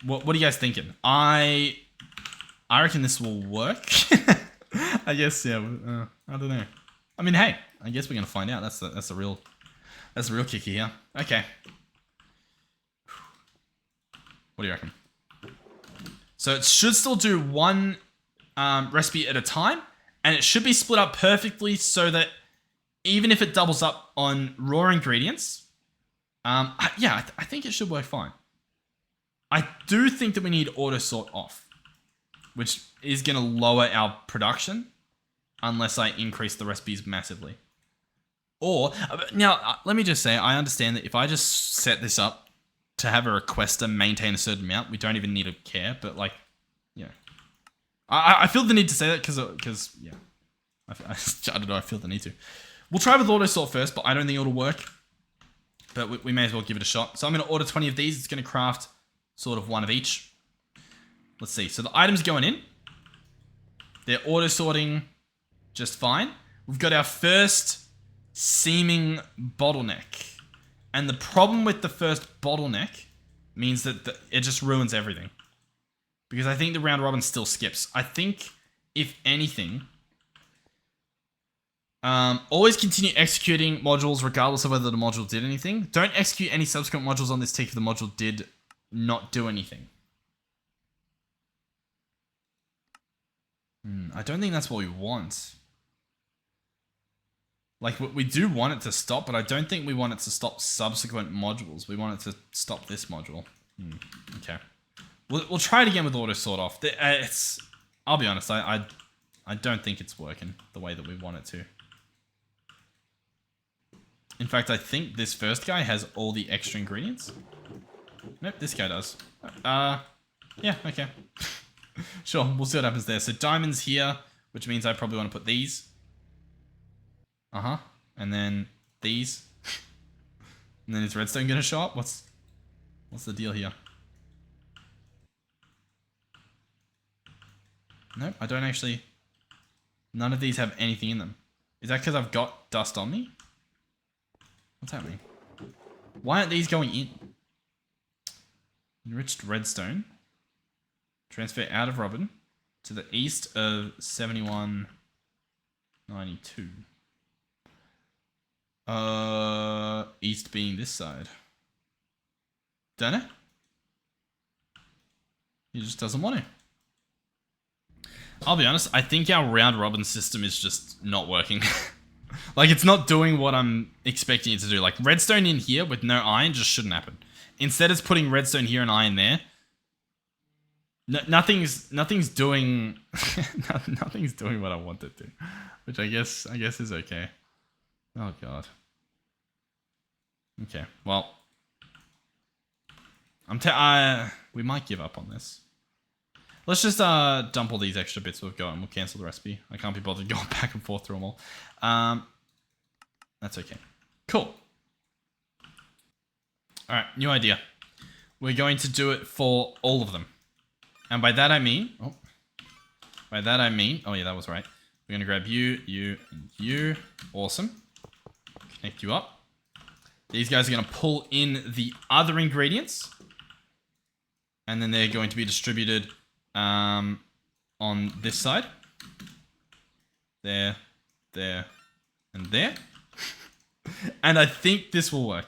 What are you guys thinking? I reckon this will work. I guess, yeah. I don't know. I mean, hey, I guess we're going to find out. That's the real kicker here. Okay. What do you reckon? So it should still do one recipe at a time, and it should be split up perfectly so that even if it doubles up on raw ingredients, yeah, I think it should work fine. I do think that we need auto sort off, which is going to lower our production unless I increase the recipes massively. Or, now, let me just say, I understand that if I just set this up to have a requester maintain a certain amount, we don't even need to care, but like, yeah. I feel the need to say that because yeah. I don't know, I feel the need to. We'll try with auto sort first, but I don't think it'll work. But we may as well give it a shot. So I'm going to order 20 of these. It's going to craft sort of one of each. Let's see. So the items going in. They're auto sorting just fine. We've got our first seeming bottleneck. And the problem with the first bottleneck means that it just ruins everything. Because I think the round robin still skips. I think, if anything, always continue executing modules regardless of whether the module did anything. Don't execute any subsequent modules on this tick if the module did not do anything. I don't think that's what we want. Like, we do want it to stop, but I don't think we want it to stop subsequent modules. We want it to stop this module. Okay. We'll try it again with auto sort off. I'll be honest, I don't think it's working the way that we want it to. In fact, I think this first guy has all the extra ingredients. Nope, this guy does. Yeah, okay. Sure, we'll see what happens there. So diamonds here, which means I probably want to put these. And then these. And then is redstone gonna show up? What's the deal here? Nope, I don't actually... None of these have anything in them. Is that because I've got dust on me? What's happening? Why aren't these going in? Enriched redstone. Transfer out of Robin to the east of 7192. East being this side. Don't it? He just doesn't want to. I'll be honest, I think our round robin system is just not working. Like, it's not doing what I'm expecting it to do. Like, redstone in here with no iron just shouldn't happen. Instead, it's putting redstone here and iron there. Nothing's doing nothing's doing what I want it to, which I guess is okay. Oh god. Okay, well, we might give up on this. Let's just dump all these extra bits we've got and we'll cancel the recipe. I can't be bothered going back and forth through them all. That's okay. Cool. All right, new idea. We're going to do it for all of them. And by that I mean... oh, yeah, that was right. We're going to grab you, you, and you. Awesome. Connect you up. These guys are going to pull in the other ingredients. And then they're going to be distributed on this side. There, and there. And I think this will work.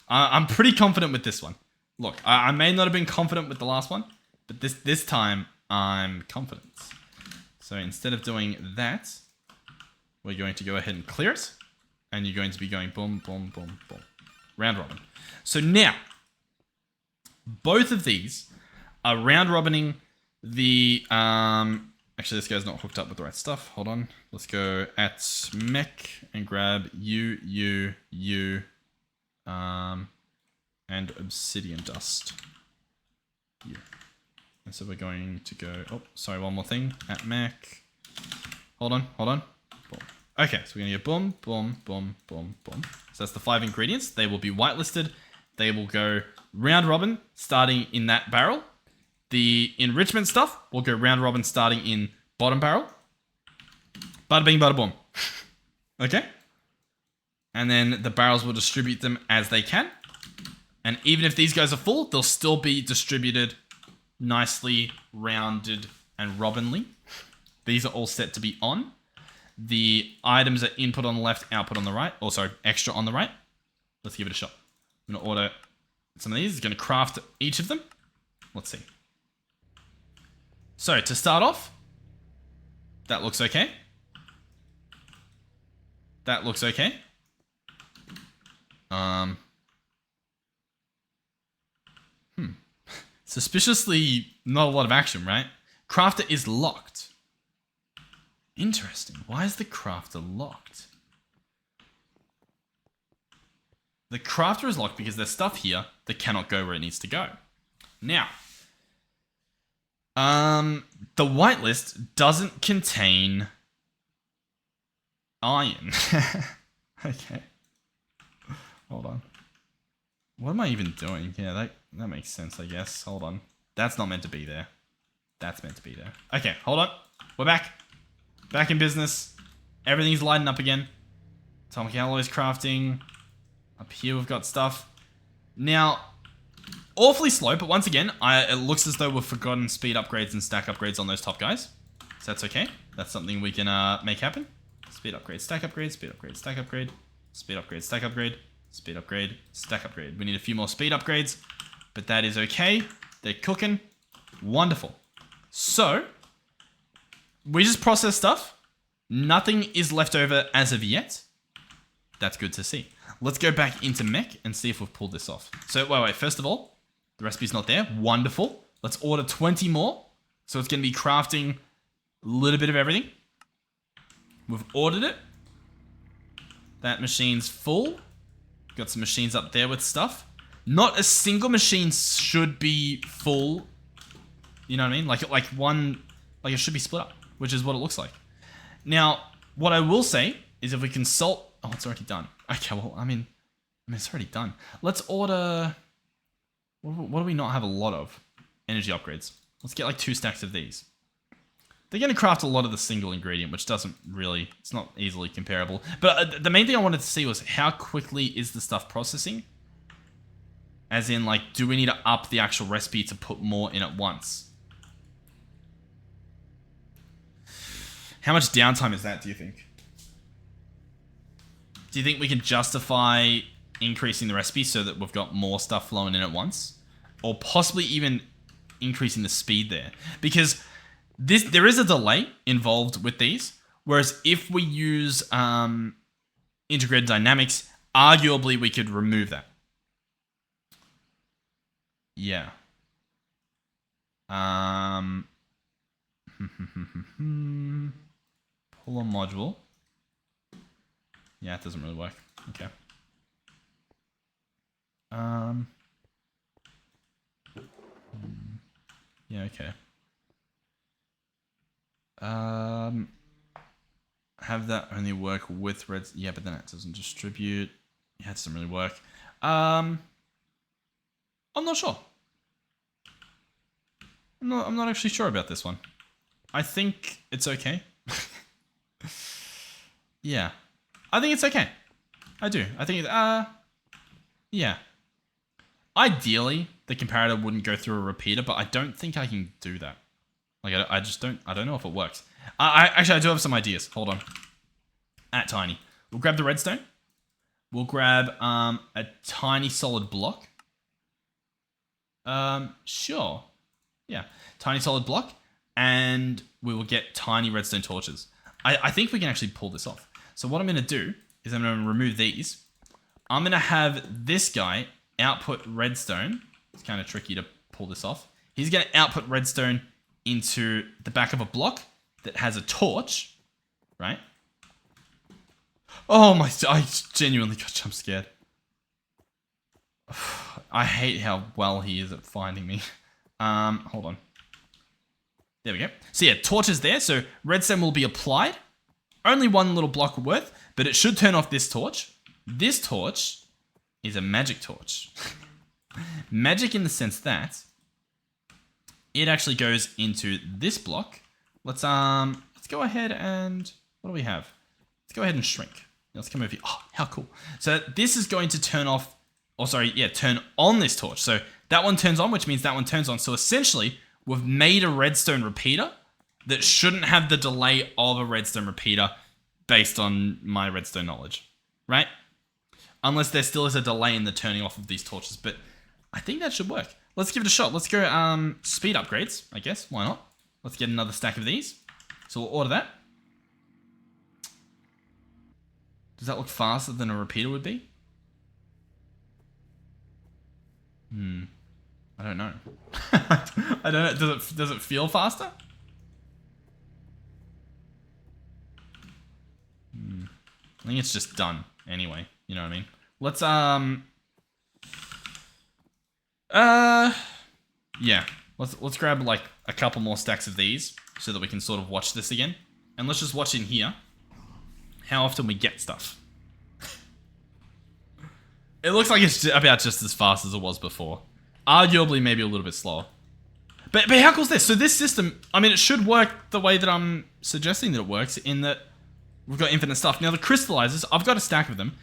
I'm pretty confident with this one. Look, I may not have been confident with the last one, but this time I'm confident. So instead of doing that, we're going to go ahead and clear it. And you're going to be going boom, boom, boom, boom. Round robin. So now, both of these are round robining the... actually, this guy's not hooked up with the right stuff. Hold on. Let's go at mech and grab you, and obsidian dust. You. And so we're going to go... oh, sorry, one more thing. At mech. Hold on. Boom. Okay, so we're going to go boom, boom, boom, boom, boom. So that's the 5 ingredients. They will be whitelisted. They will go round robin, starting in that barrel. The enrichment stuff will go round robin, starting in bottom barrel. Bada bing, bada boom. Okay? And then the barrels will distribute them as they can. And even if these guys are full, they'll still be distributed nicely, rounded, and robinly. These are all set to be on. The items are input on the left, output on the right. Or sorry, extra on the right. Let's give it a shot. I'm going to order some of these. It's going to craft each of them. Let's see. So to start off, that looks okay. That looks okay. Suspiciously not a lot of action, right? Crafter is locked. Interesting. Why is the crafter locked? The crafter is locked because there's stuff here that cannot go where it needs to go. Now, the whitelist doesn't contain iron. Okay. Hold on. What am I even doing? Yeah, that makes sense, I guess. Hold on. That's not meant to be there. That's meant to be there. Okay, hold on. We're back. Back in business. Everything's lighting up again. Atomic alloys crafting. Up here we've got stuff. Now, awfully slow, but once again, it looks as though we've forgotten speed upgrades and stack upgrades on those top guys. So that's okay. That's something we can make happen. Speed upgrade, stack upgrade, speed upgrade, stack upgrade, speed upgrade, stack upgrade, speed upgrade, stack upgrade. We need a few more speed upgrades, but that is okay. They're cooking. Wonderful. So, we just process stuff. Nothing is left over as of yet. That's good to see. Let's go back into mech and see if we've pulled this off. So, wait. First of all, the recipe's not there. Wonderful. Let's order 20 more. So it's going to be crafting a little bit of everything. We've ordered it. That machine's full. Got some machines up there with stuff. Not a single machine should be full. You know what I mean? Like it should be split up, which is what it looks like. Now, what I will say is if we consult... oh, it's already done. Okay, well, I mean, it's already done. Let's order... what do we not have a lot of? Energy upgrades. Let's get like 2 stacks of these. They're going to craft a lot of the single ingredient, which doesn't really... it's not easily comparable. But the main thing I wanted to see was how quickly is the stuff processing? As in, like, do we need to up the actual recipe to put more in at once? How much downtime is that, do you think? Do you think we can justify increasing the recipe so that we've got more stuff flowing in at once? Or possibly even increasing the speed there? Because there is a delay involved with these. Whereas if we use integrated dynamics, arguably we could remove that. Yeah. Pull a module. Yeah, it doesn't really work. Okay. Yeah, okay. Have that only work with reds. Yeah, but then it doesn't distribute. Yeah, it doesn't really work. I'm not sure. I'm not actually sure about this one. I think it's okay. Yeah. I think it's okay. I do. I think, yeah. Ideally, the comparator wouldn't go through a repeater, but I don't think I can do that. Like, I just don't, I don't know if it works. Actually, I do have some ideas. Hold on. At tiny. We'll grab the redstone. We'll grab, a tiny solid block. Sure. Yeah. Tiny solid block. And we will get tiny redstone torches. I think we can actually pull this off. So what I'm going to do is I'm going to remove these. I'm going to have this guy output redstone. It's kind of tricky to pull this off. He's going to output redstone into the back of a block that has a torch, right? Oh my, I genuinely got jump scared. I hate how well he is at finding me. Hold on. There we go. So yeah, torch is there. So redstone will be applied. Only one little block worth, but it should turn off this torch. This torch is a magic torch. Magic in the sense that it actually goes into this block. Let's go ahead and, what do we have? Let's go ahead and shrink. Let's come over here. Oh, how cool. So this is going to turn off, or sorry, yeah, turn on this torch. So that one turns on, which means that one turns on. So essentially, we've made a redstone repeater that shouldn't have the delay of a redstone repeater based on my redstone knowledge, right? Unless there still is a delay in the turning off of these torches, but I think that should work. Let's give it a shot. Let's go speed upgrades, I guess. Why not? Let's get another stack of these. So we'll order that. Does that look faster than a repeater would be? I don't know. I don't know. Does it feel faster? I think it's just done anyway. You know what I mean? Let's yeah. Let's grab like a couple more stacks of these so that we can sort of watch this again. And let's just watch in here how often we get stuff. It looks like it's about just as fast as it was before. Arguably maybe a little bit slower. But how cool is this? So this system, I mean, it should work the way that I'm suggesting that it works, in that we've got infinite stuff. Now the crystallizers, I've got a stack of them.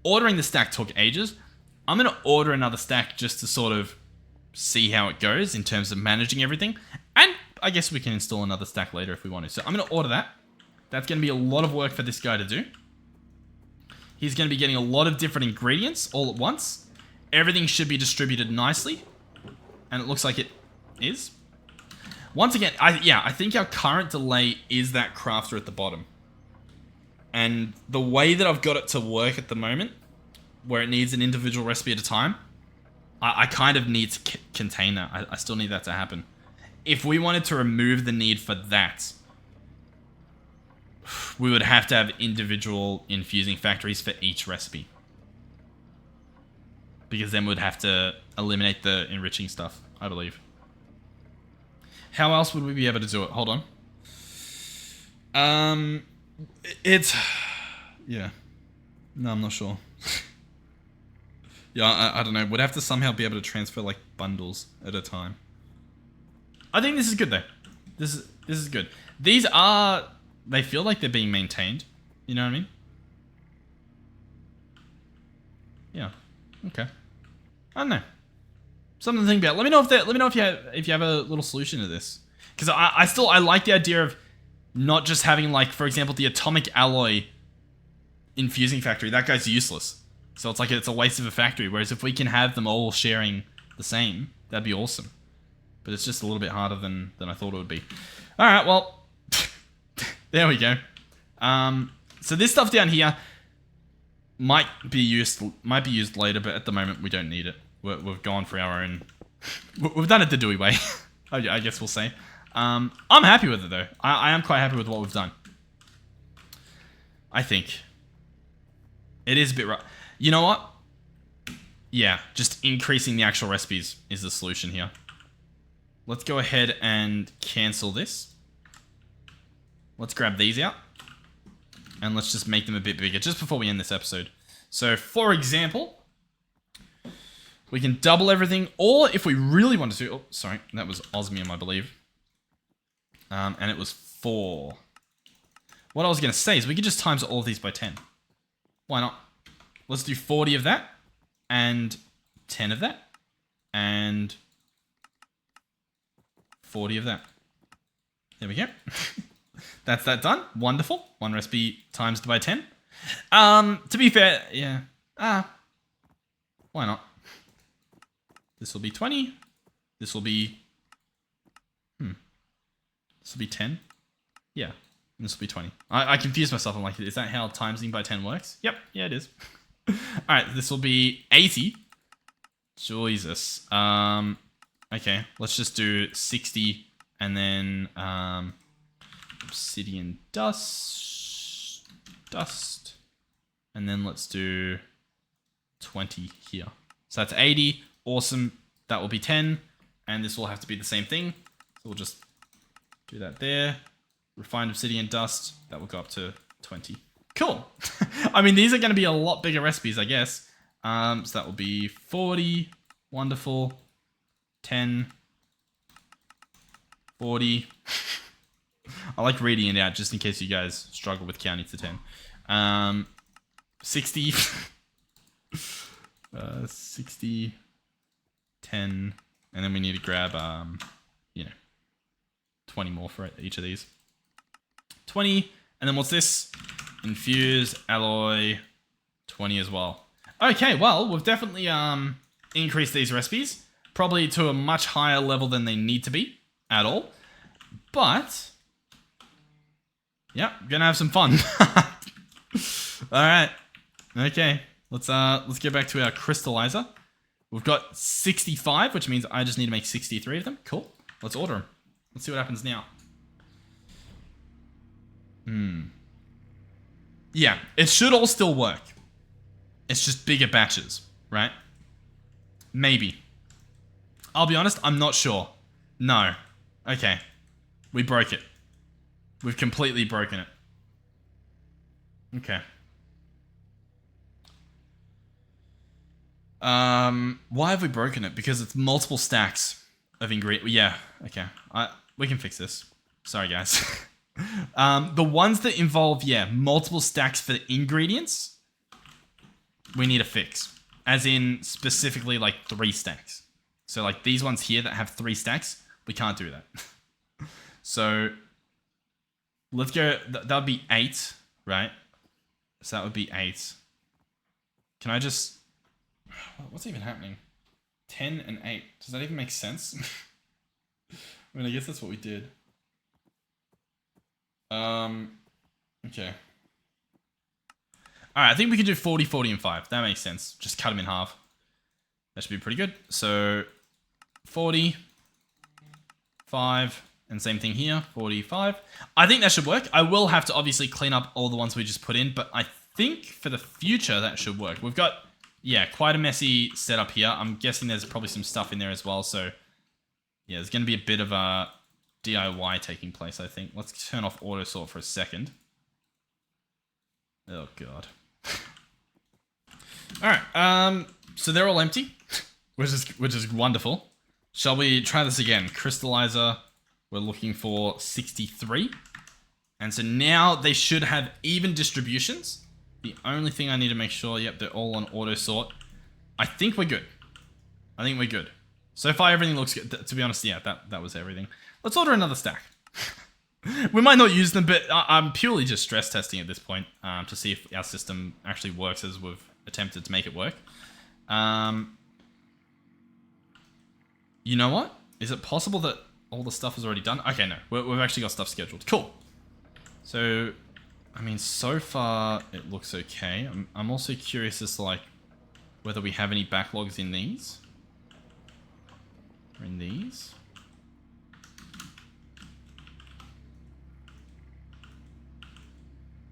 Ordering the stack took ages. I'm going to order another stack just to sort of see how it goes in terms of managing everything. And I guess we can install another stack later if we want to. So I'm going to order that. That's going to be a lot of work for this guy to do. He's going to be getting a lot of different ingredients all at once. Everything should be distributed nicely. And it looks like it is. Once again, I think our current delay is that crafter at the bottom. And the way that I've got it to work at the moment, where it needs an individual recipe at a time, I kind of need to contain that. I still need that to happen. If we wanted to remove the need for that, we would have to have individual infusing factories for each recipe. Because then we'd have to eliminate the enriching stuff, I believe. How else would we be able to do it? Hold on. Yeah. No, I'm not sure. Yeah, I don't know. We'd have to somehow be able to transfer, like, bundles at a time. I think this is good, though. This is good. These are... They feel like they're being maintained. You know what I mean? Yeah. Okay. I don't know. Something to think about. Let me know if you have a little solution to this. Because I like the idea of not just having, like, for example, the atomic alloy infusing factory. That guy's useless. So it's a waste of a factory. Whereas if we can have them all sharing the same, that'd be awesome. But it's just a little bit harder than I thought it would be. All right, well, there we go. So this stuff down here might be used later, but at the moment we don't need it. We've gone for our own. We've done it the Dewey way, I guess we'll say. I'm happy with it though. I am quite happy with what we've done. I think it is a bit rough. You know what? Yeah, just increasing the actual recipes is the solution here. Let's go ahead and cancel this. let's grab these out. And let's just make them a bit bigger just before we end this episode. So, for example, we can double everything. Or if we really want to... Oh, sorry. That was osmium, I believe. And it was 4. What I was going to say is we could just times all of these by 10. Why not? Let's do 40 of that. And 10 of that. And 40 of that. There we go. That's that done. Wonderful. One recipe times by 10. To be fair, yeah. Why not? This will be 20. This will be... This will be 10. Yeah. And this will be 20. I confused myself. I'm like, is that how timesing by 10 works? Yep. Yeah, it is. Alright, this will be 80. Jesus. Okay, let's just do 60 and then obsidian dust, and then let's do 20 here. So that's 80. Awesome. That will be 10, and this will have to be the same thing. So we'll just do that there. Refined obsidian dust. That will go up to 20. Cool. I mean, these are going to be a lot bigger recipes, I guess. So that will be 40. Wonderful. 10. 40. I like reading it out just in case you guys struggle with counting to 10. 60. 60. 10. And then we need to grab, 20 more for each of these. 20. And then what's this? Infuse, alloy, 20 as well. Okay, well, we've definitely increased these recipes. Probably to a much higher level than they need to be at all. But, yeah, gonna have some fun. Alright. Okay. Let's get back to our crystallizer. We've got 65, which means I just need to make 63 of them. Cool. Let's order them. Let's see what happens now. Yeah, it should all still work. It's just bigger batches, right? Maybe. I'll be honest, I'm not sure. No. Okay. We broke it. We've completely broken it. Okay. Why have we broken it? Because it's multiple stacks of ingredients. Yeah, okay. We can fix this. Sorry, guys. The ones that involve, multiple stacks for the ingredients, we need a fix. As in, specifically, like, 3 stacks. So, like, these ones here that have 3 stacks, we can't do that. So, let's go, that would be 8, right? So that would be 8. Can I just, what's even happening? 10 and 8. Does that even make sense? I mean, I guess that's what we did. Okay. Alright, I think we can do 40, 40, and 5. That makes sense. Just cut them in half. That should be pretty good. So, 40, 5, and same thing here, 45. I think that should work. I will have to obviously clean up all the ones we just put in, but I think for the future that should work. We've got, quite a messy setup here. I'm guessing there's probably some stuff in there as well, so yeah, there's going to be a bit of a DIY taking place, I think. Let's turn off auto sort for a second. Oh, God. Alright, so they're all empty, which is wonderful. Shall we try this again? Crystallizer, we're looking for 63. And so now they should have even distributions. The only thing I need to make sure, they're all on auto sort. I think we're good. I think we're good. So far, everything looks good. To be honest, that was everything. Let's order another stack. We might not use them, but I'm purely just stress testing at this point to see if our system actually works as we've attempted to make it work. You know what? Is it possible that all the stuff is already done? Okay, no. We've actually got stuff scheduled. Cool. So, I mean, so far it looks okay. I'm also curious as to, like, whether we have any backlogs in these. Or in these.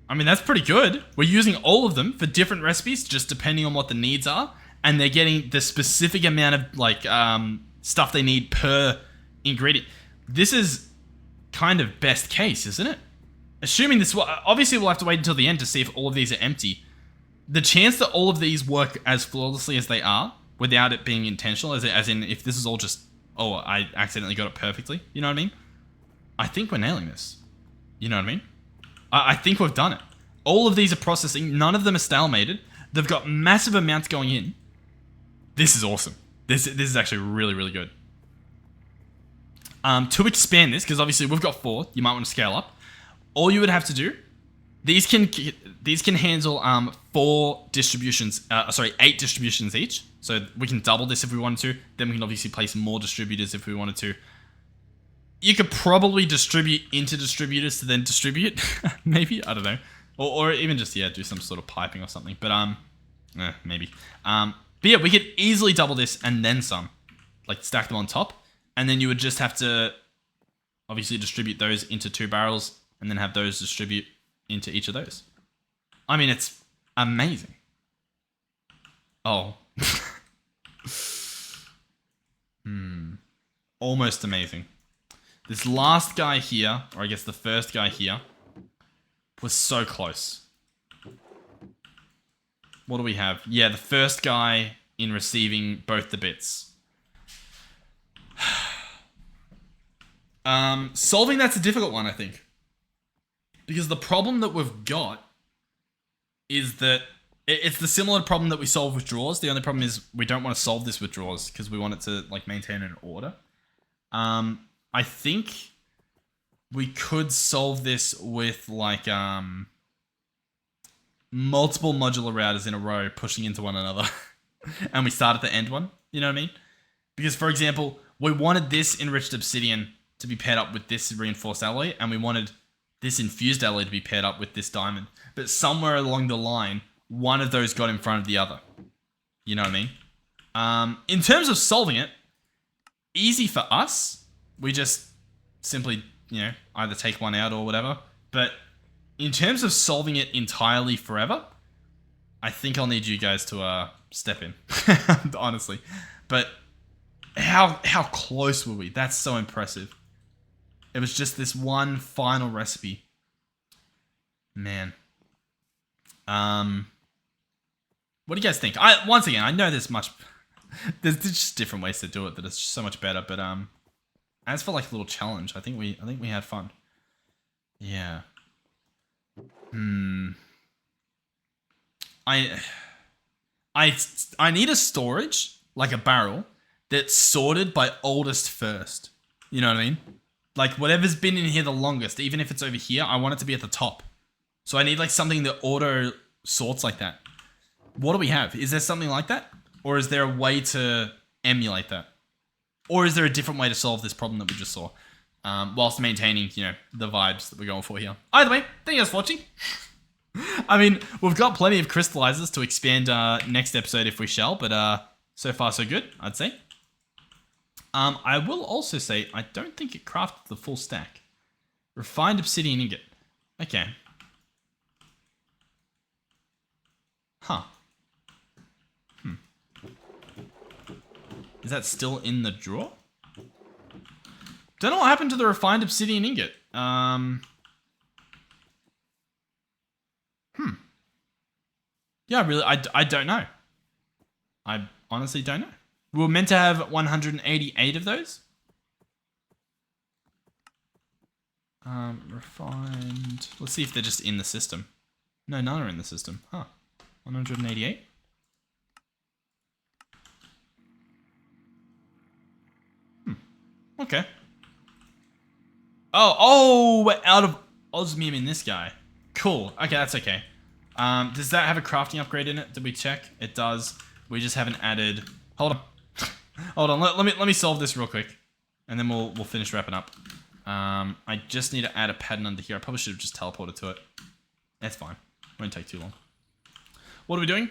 I mean, that's pretty good. We're using all of them for different recipes, just depending on what the needs are. And they're getting the specific amount of, like, stuff they need per ingredient. This is kind of best case, isn't it? assuming this, obviously we'll have to wait until the end to see if all of these are empty. The chance that all of these work as flawlessly as they are, without it being intentional, as in if this is all just, oh, I accidentally got it perfectly, you know what I mean? I think we're nailing this. You know what I mean? I think we've done it. All of these are processing. None of them are stalemated. They've got massive amounts going in. This is awesome. This is actually really, really good. To expand this, because obviously we've got 4, you might want to scale up. All you would have to do, these can handle 8 distributions each. So we can double this if we wanted to. Then we can obviously place more distributors if we wanted to. You could probably distribute into distributors to then distribute, maybe, I don't know, or even just do some sort of piping or something. But maybe. But yeah, we could easily double this and then some, like stack them on top, and then you would just have to obviously distribute those into 2 barrels, and then have those distribute into each of those. I mean, it's amazing. Oh. Almost amazing. This last guy here, or I guess the first guy here, was so close. What do we have? Yeah, the first guy in receiving both the bits. Solving that's a difficult one, I think. Because the problem that we've got is that it's the similar problem that we solve with draws. The only problem is we don't want to solve this with draws because we want it to like maintain an order. I think we could solve this with like multiple modular routers in a row pushing into one another. And we start at the end one, you know what I mean? Because for example, we wanted this enriched obsidian to be paired up with this reinforced alloy, and we wanted this infused alloy to be paired up with this diamond. But somewhere along the line, one of those got in front of the other. You know what I mean? In terms of solving it, easy for us. We just simply, either take one out or whatever. But in terms of solving it entirely forever, I think I'll need you guys to step in, honestly. But how close were we? That's so impressive. It was just this one final recipe. Man. What do you guys think? Once again, I know there's just different ways to do it that is just so much better. But as for like a little challenge, I think we had fun. Yeah. I need a storage, like a barrel, that's sorted by oldest first. You know what I mean? Like whatever's been in here the longest, even if it's over here, I want it to be at the top. So I need like something that auto sorts like that. What do we have? Is there something like that? Or is there a way to emulate that? Or is there a different way to solve this problem that we just saw? Whilst maintaining, the vibes that we're going for here. Either way, thank you guys for watching. I mean, we've got plenty of crystallizers to expand next episode if we shall, but so far so good, I'd say. I will also say, I don't think it crafted the full stack. Refined obsidian ingot. Okay. Huh. Is that still in the drawer? Don't know what happened to the refined obsidian ingot. Yeah, really, I don't know. I honestly don't know. We were meant to have 188 of those. Refined. Let's see if they're just in the system. No, none are in the system. Huh. 188? Okay. Oh, we're out of osmium in this guy. Cool. Okay, that's okay. Does that have a crafting upgrade in it? Did we check? It does. We just haven't added... Hold on. Hold on. Let me solve this real quick. And then we'll finish wrapping up. I just need to add a pattern under here. I probably should have just teleported to it. That's fine. Won't take too long. What are we doing?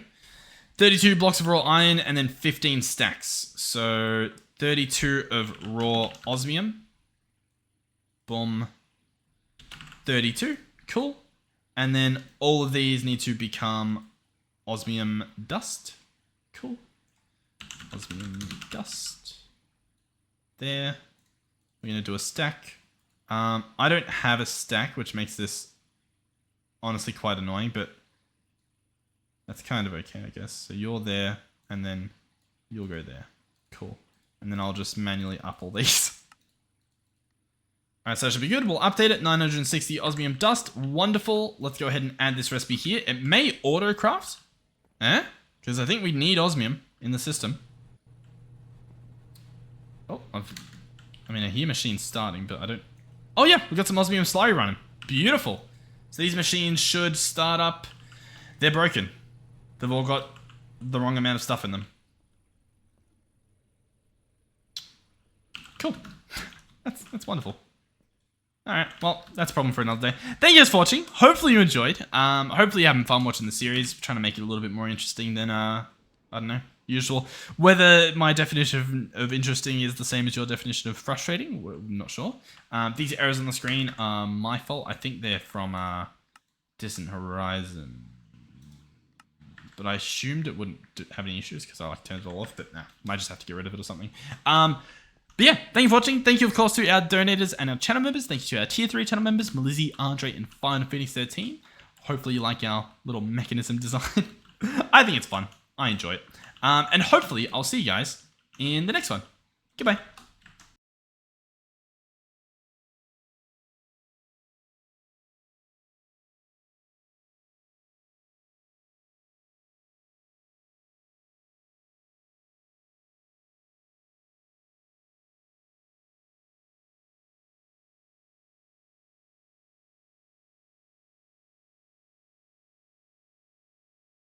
32 blocks of raw iron and then 15 stacks. So 32 of raw osmium. Boom. 32. Cool. And then all of these need to become osmium dust. Cool. Osmium dust. There. We're going to do a stack. I don't have a stack, which makes this honestly quite annoying, but that's kind of okay, I guess. So you're there, and then you'll go there. Cool. And then I'll just manually up all these. Alright, so that should be good. We'll update it. 960 osmium dust. Wonderful. Let's go ahead and add this recipe here. It may auto-craft. Because I think we need osmium in the system. Oh, I mean, I hear machines starting, but I don't... Oh yeah, we've got some osmium slurry running. Beautiful. So these machines should start up. They're broken. They've all got the wrong amount of stuff in them. Cool. That's wonderful. Alright, well, that's a problem for another day. Thank you guys for watching. Hopefully you enjoyed. Hopefully you're having fun watching the series. Trying to make it a little bit more interesting than, I don't know, usual. Whether my definition of interesting is the same as your definition of frustrating, we're not sure. These errors on the screen are my fault. I think they're from Distant Horizon. But I assumed it wouldn't have any issues because I turned it all off. But nah, might just have to get rid of it or something. But yeah, thank you for watching. Thank you, of course, to our donators and our channel members. Thank you to our Tier 3 channel members, Melizzy, Andre, and Final Phoenix 13. Hopefully you like our little mechanism design. I think it's fun. I enjoy it. And hopefully I'll see you guys in the next one. Goodbye.